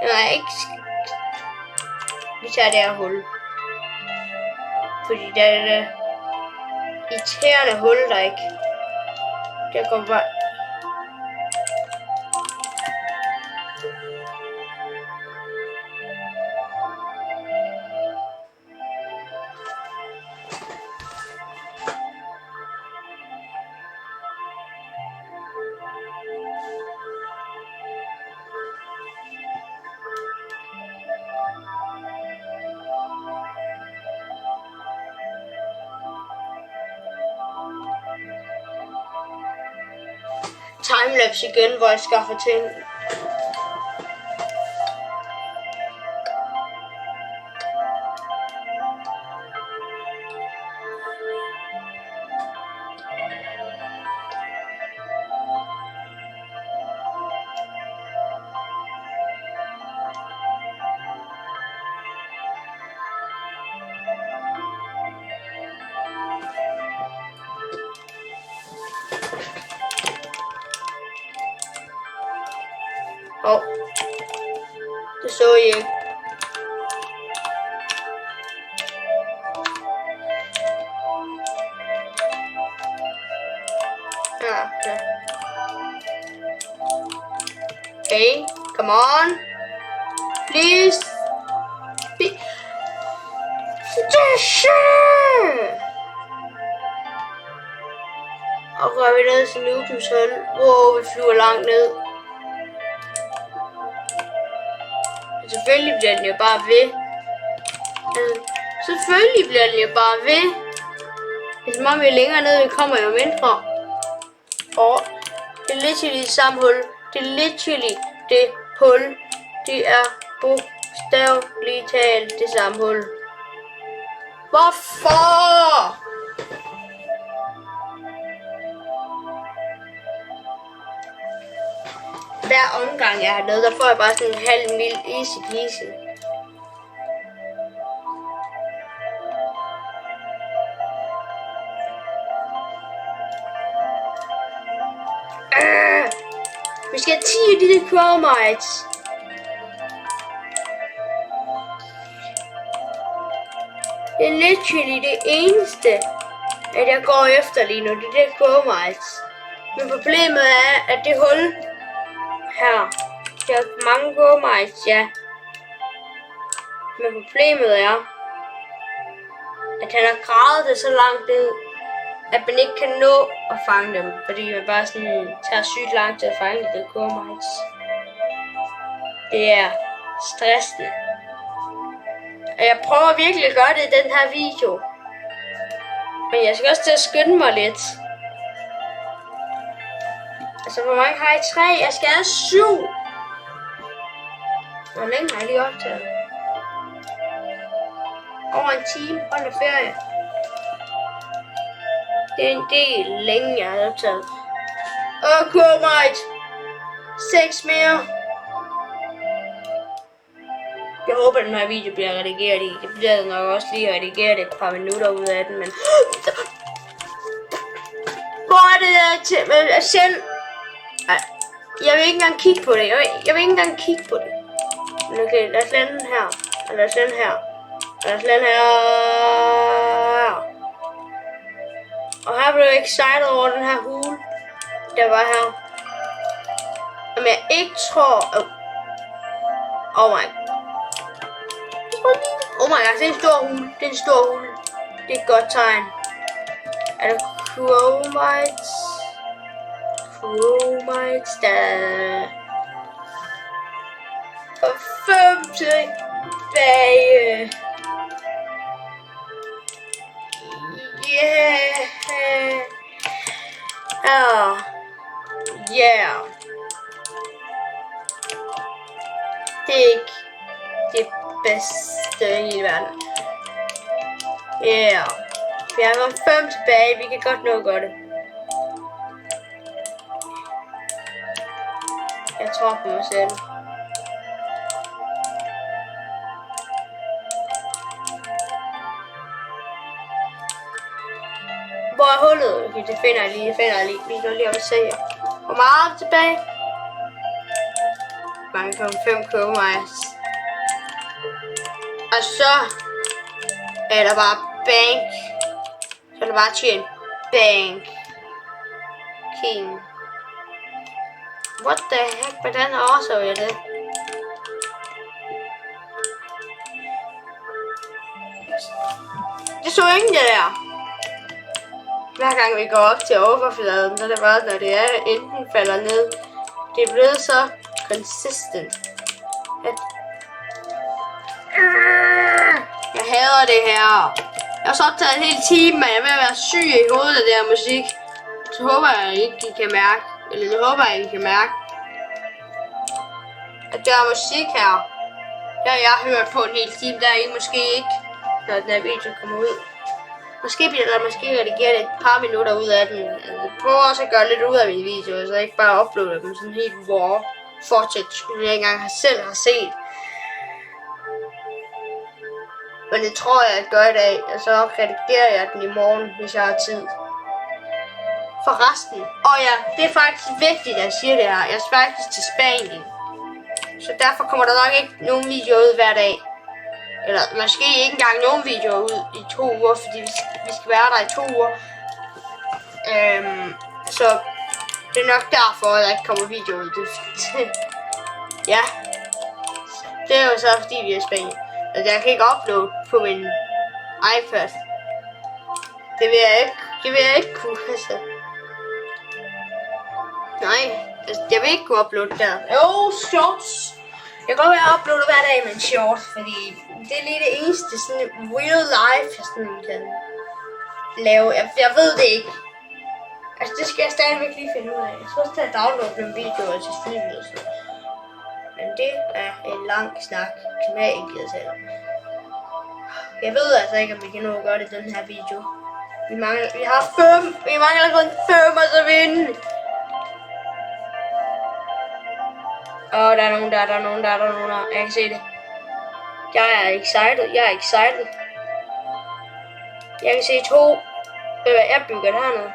Nej, ikke. Vi tager det her hul. Fordi der er det irriterende hul, der ikke. Der går bare. Timelapse igen, hvor jeg skaffer ting. Det så I ikke. Ja, okay. Okay, come on. Please. Og rører vi ned til Newtons hul. Wow, vi flyver langt ned. Selvfølgelig bliver den jo bare ved. Selvfølgelig bliver den jo bare ved. Det er som om vi er længere nede, vi kommer jo mindre. Og det er literally det samme hul. Det er literally det hul. Det er bogstaveligt talt det samme hul. Hvorfor? Hver omgang jeg har lavet, der får jeg bare sådan en halv mil easy peasy. Vi skal have 10 af de der chromites. Det er literally det eneste, at jeg går efter lige nu, det er der chromites. Men problemet er, at det hul her, der er mange chromites, ja. Men problemet er, at han har gravet det så langt ned, at man ikke kan nå at fange dem, fordi man bare sådan tager sygt langt til at fange de der chromites. Det er stressende. Og jeg prøver virkelig at gøre det i den her video. Men jeg skal også til at skynde mig lidt. Altså, hvor mange har I? 3? Jeg skal have 7. Hvor længe har jeg lige optaget? Over en time. Hold da ferie. Det er en del længe, jeg har optaget. Okay, mate. 6 mere. Jeg håber, den her video bliver redigeret i. Det bliver nok også lige redigeret et par minutter ud af den, men... Hvor er det der til... Selv... Jeg vil ikke engang kigge på det. Jeg vil ikke engang kigge på det. Men okay, lad os lande den her. Og lad os lande her. Og lad os lande her. Og her blev jeg excited over den her hule. Der var her. Om jeg ikke tror... Oh my... Oh my god, det er en stor hule. Det er en stor hule. Det er et godt tegn. Er der chromites? Chromites, der... Og 5 tilbage. Yeah. Oh. Yeah. Det er ikke det bedste i hele verden. Yeah. Vi har kun 5 tilbage. Vi kan godt nå at gøre det. Jeg tror på mig selv. Hvor er hullet? Okay, det finder jeg lige. Vi kan lige også se her. Hvor meget er tilbage? Man kan 5 chromites. Og så er der bare bank. Så er der bare tjene bank. King. What the heck? Hvordan overså jeg det? Det så ingen det der. Hver gang vi går op til overfladen, så er det bare, når det er enten falder ned. Det er blevet så consistent. Jeg hader det her. Jeg har så optaget en hel time, men jeg er ved at være syg i hovedet af det her musik. Så håber jeg ikke, I kan mærke. Eller det håber jeg, I kan mærke. At der er musik her. Det har jeg hørt på en hel time. Der er I måske ikke, når den her video kommer ud. Måske bliver der måske redigeret et par minutter ud af den. Jeg prøver også at gøre lidt ud af mine videoer, så jeg ikke bare uploader dem sådan helt raw footage, som jeg ikke engang selv har set. Men det tror jeg, at gøre i dag, og så redigerer jeg den i morgen, hvis jeg har tid. Forresten. Og ja, det er faktisk vigtigt, at jeg siger det her. Jeg skal faktisk til Spanien. Så derfor kommer der nok ikke nogen videoer ud hver dag. Eller måske ikke engang nogen videoer ud i 2 uger, fordi vi skal være der i 2 uger. Så det er nok derfor, at der ikke kommer videoer ud. Ja. Det er jo så fordi vi er i Spanien. Altså jeg kan ikke uploade på min iPad. Det vil jeg ikke kunne. Altså. Nej, altså, jeg vil ikke kunne uploade der. Shorts. Jeg kan godt være at uploade hver dag med en short, fordi det er lige det eneste sådan real life, jeg sådan kan lave. Jeg ved det ikke. Altså det skal jeg stadigvæk lige finde ud af. Jeg skal også tage at downloade nogle videoer til streamen og sådan. Men det er en lang snak, som jeg ikke gider til. Jeg ved altså ikke, om vi kan nå at gøre det i den her video. Vi har 5. Vi mangler kun 5 og så vinde. Og der er nogen der. Jeg kan se det. Jeg er excited. Jeg kan se 2. Jeg bygger det hernede.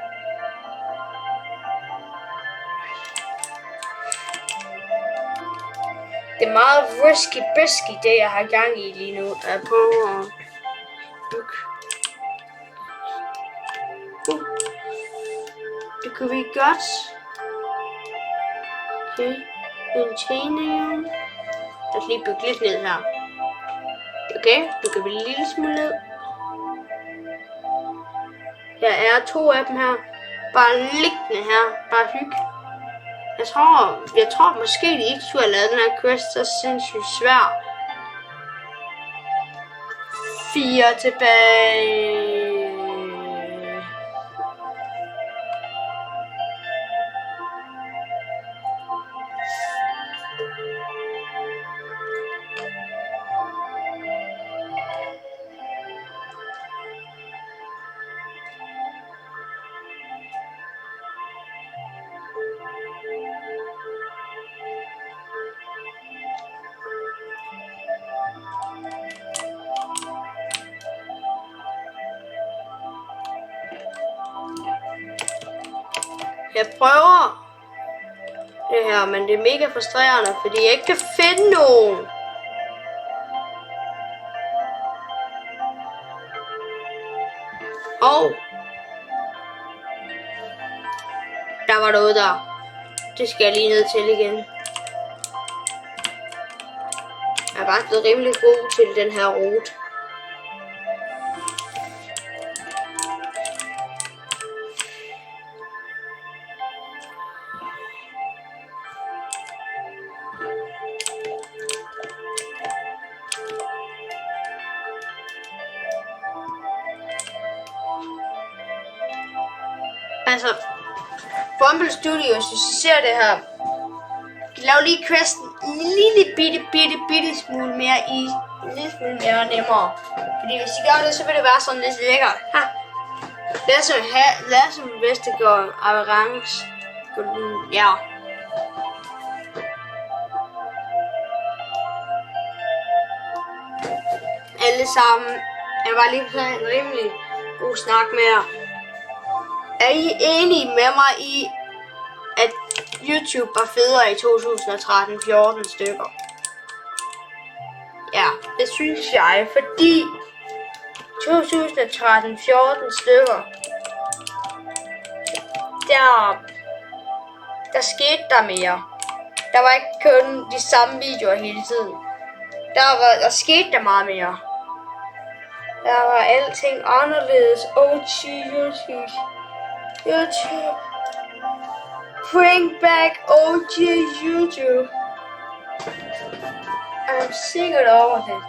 Det er meget risky, det jeg har gang i lige nu. Jeg er på at bygge. Det kunne vi godt. Okay. En tjening. Lad os lige bygge lidt ned her. Okay, bygger vi en lille smule ned. Der er 2 af dem her. Bare liggende her. Bare hygge. Jeg tror måske de ikke skulle have lavet den her quest så sindssygt svær. 4 tilbage. Jeg prøver det her, men det er mega frustrerende, fordi jeg ikke kan finde nogen. Der var noget der. Det skal jeg lige ned til igen. Jeg er bare blevet rimelig god til den her rute. Altså, Bumble Studios, hvis I ser det her, lav lige questen en lille bitte smule mere en lille smule mere nemmere. Fordi hvis I gør det, så vil det være sådan lidt lækkert. Ha! Lad som Vestergaard, Averance. Ja. Alle sammen. Jeg var lige på en rimelig god snak med jer. Er I enige med mig i, at YouTube var federe i 2013-14 stykker? Ja, det synes jeg, fordi 2013-14 stykker, der skete der mere. Der var ikke kun de samme videoer hele tiden. Der skete der meget mere. Der var alting anderledes. YouTube. Bring back OG YouTube. I'm sikkert over det.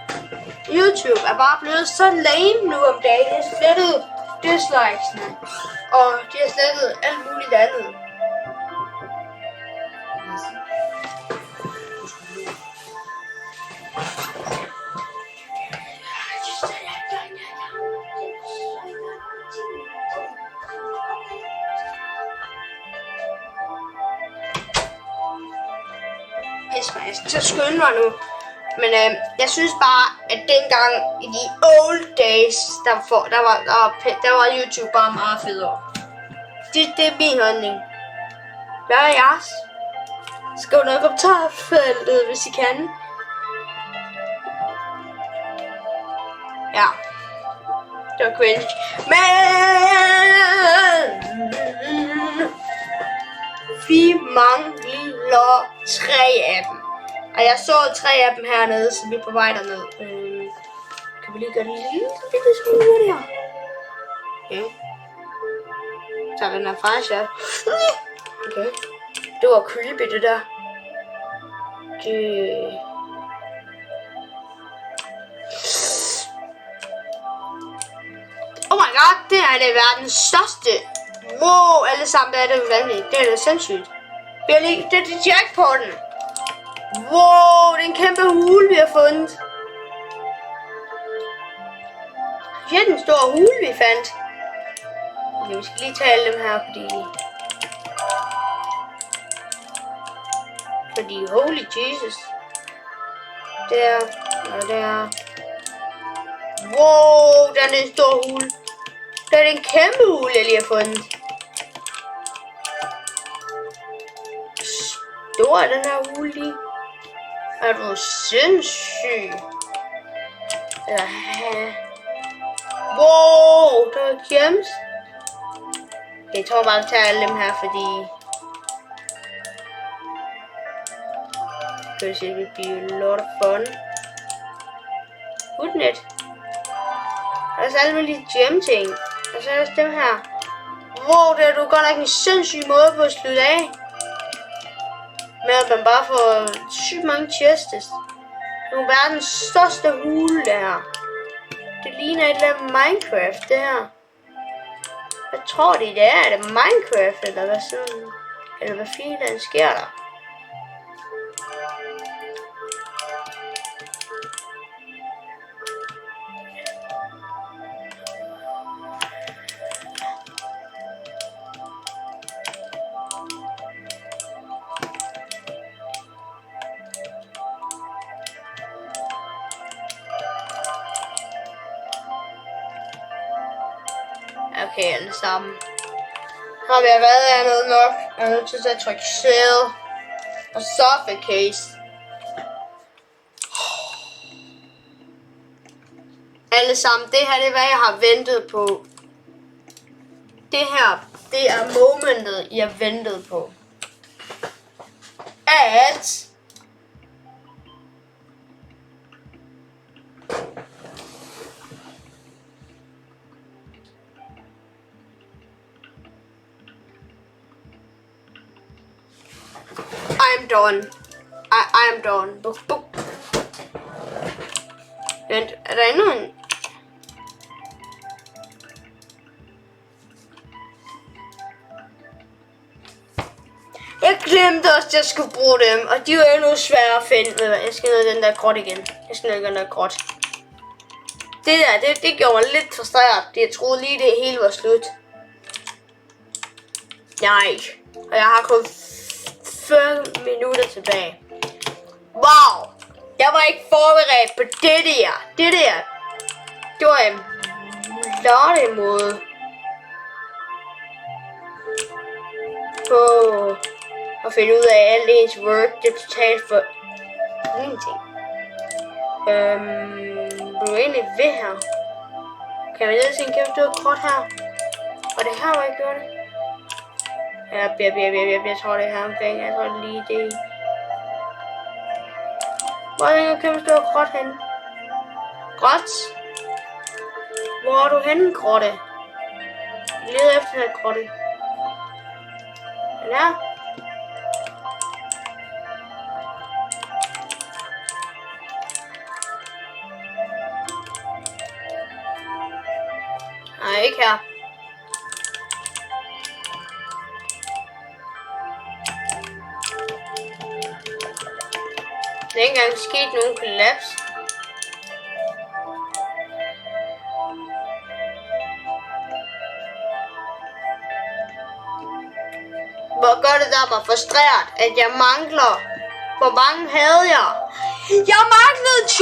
YouTube er bare blevet så lame nu om dagen. De har slettet dislikesene. Og de har slettet alt muligt andet. Jeg skal skynde mig nu. Men jeg synes bare, at dengang i de old days, der var YouTube bare meget federe. Det er min holdning. Hvad er jeres? Skriv noget i kommentarfeltet, hvis I kan. Ja. Det var cringe. Men vi mangler 3 af dem. Og jeg så 3 af dem hernede, så vi er på vej derned. Kan vi lige gøre det lille smule hurtigere? Okay. Så den her farshot. Okay. Det var creepy, det der. Oh my god, det er det verdens største. Wow, alle sammen, det er det vanvittigt. Det er det sindssygt. Det er jackpotten. Wow, det er en kæmpe hule, vi har fundet. Det er den store hule, vi fandt. Okay, vi skal lige tage alle dem her, fordi holy Jesus. Der, og der. Wow, der er en stor hule. Der er en kæmpe hule, jeg lige har fundet. Stor er den her hule lige. Er du sindssyg? Wow, der er gems. Jeg tror bare, at tage alle dem her, fordi because it would be a lot of fun. Wouldn't it? Der er så alle mulige gem ting. Og så er der dem her. Wow, det er du godt nok en sindssyg måde på at slutte af. Med at man bare får sygt mange chests. Det er verdens største hule, det her. Det ligner et eller andet Minecraft, det her. Hvad tror de, det er? Er det Minecraft, eller hvad sådan? Eller hvad filen sker der? Okay, alle sammen. Har vi reddet jer noget nok? Jeg er nødt til at trykke sell. Og suffocate. Alle sammen, det her det er hvad jeg har ventet på. Det her, det er momentet I har ventet på. At I'm done. I'm done. Buk, buk. Vent, er der endnu en? Jeg glemte også, at jeg skulle bruge dem, og de var endnu svære at finde. Jeg skal ned i den der grot igen. Jeg skal ned i den der grot. Det der, det gjorde mig lidt frustreret. Jeg troede lige, det hele var slut. Nej. Og jeg har kun 5 minutter tilbage. Wow! Jeg var ikke forberedt på det der. Det var en flot måde på at finde ud af alt ens work. Det er totalt for ingenting. Blev egentlig ved her. Kan vi lede se en kæmpe stor krot her? Og det her, hvor jeg gjorde det? Jeg tror det her omkring. Jeg tror det lige det. Hvor er den kæmpe stor krot henne? Grot? Hvor er du henne, grotte? Jeg leder efter den her grotte. Den her? Nej, ikke her. Der er ikke engang sket nogen kollaps. Hvor gør det der mig frustreret, at jeg mangler. Hvor mange havde jeg? Jeg manglede 2!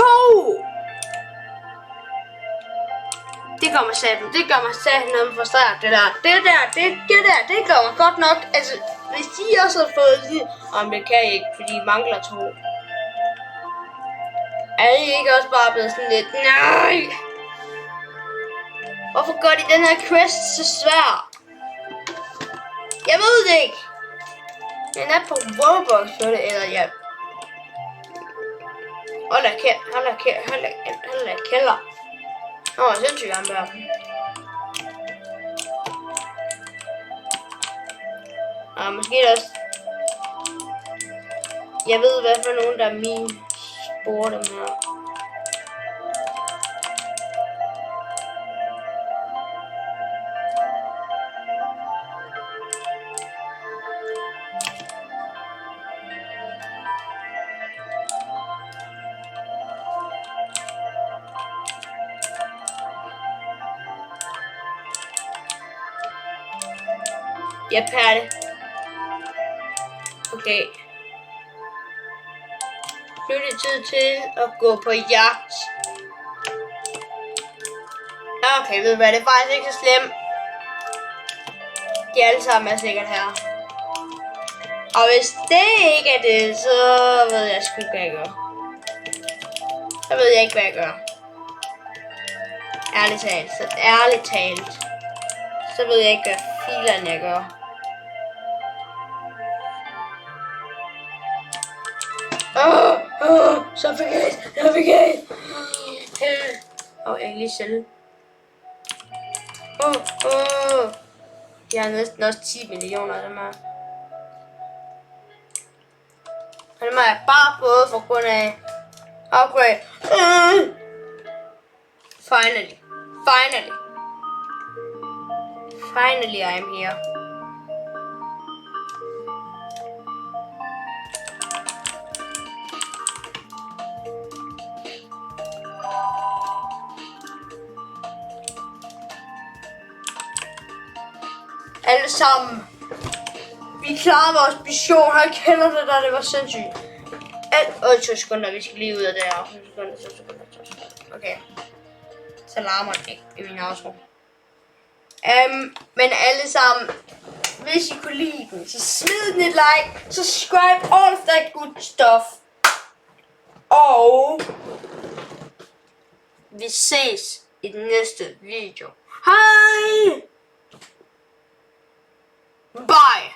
Det gør mig satme frustreret, det der. Det gør mig godt nok. Altså, hvis de også havde fået at vide, om det kan jeg ikke, fordi I mangler 2. Er I ikke også bare blevet sådan lidt, nej? Hvorfor gør de den her quest så svær? Jeg ved det ikke. Den er på Roblox, eller ja. Hold da kælder. Åh, sindssygt han der. Og måske også. Jeg ved hvad for nogen der er mine spore dem her. Jeg pærte. Okay. Nu er det tid til at gå på jagt. Okay, ved du hvad, det er faktisk ikke så slemt. De alle sammen er sikkert her. Og hvis det ikke er det, så ved jeg sgu ikke, hvad jeg gør. Så ved jeg ikke, hvad jeg gør. Ærligt talt. Så ved jeg ikke, hvad filerne jeg gør. Suffocate! Jeg kan lige selv. Jeg har næsten også 10 millioner af dem her. Og dem har jeg bare fået for grund af upgrade. Finally I am here. Alle sammen. Vi klarede vores mission. Hold kender det der, det var sindssygt. 2 sekunder, vi skal lige ud af det her. 2 sekunder. Okay. Så larmer det ikke i min outro. Men alle sammen, Hvis I kunne lide den, så smid den et like, subscribe, all of that good stuff. Og vi ses i den næste video. Hej! Bye!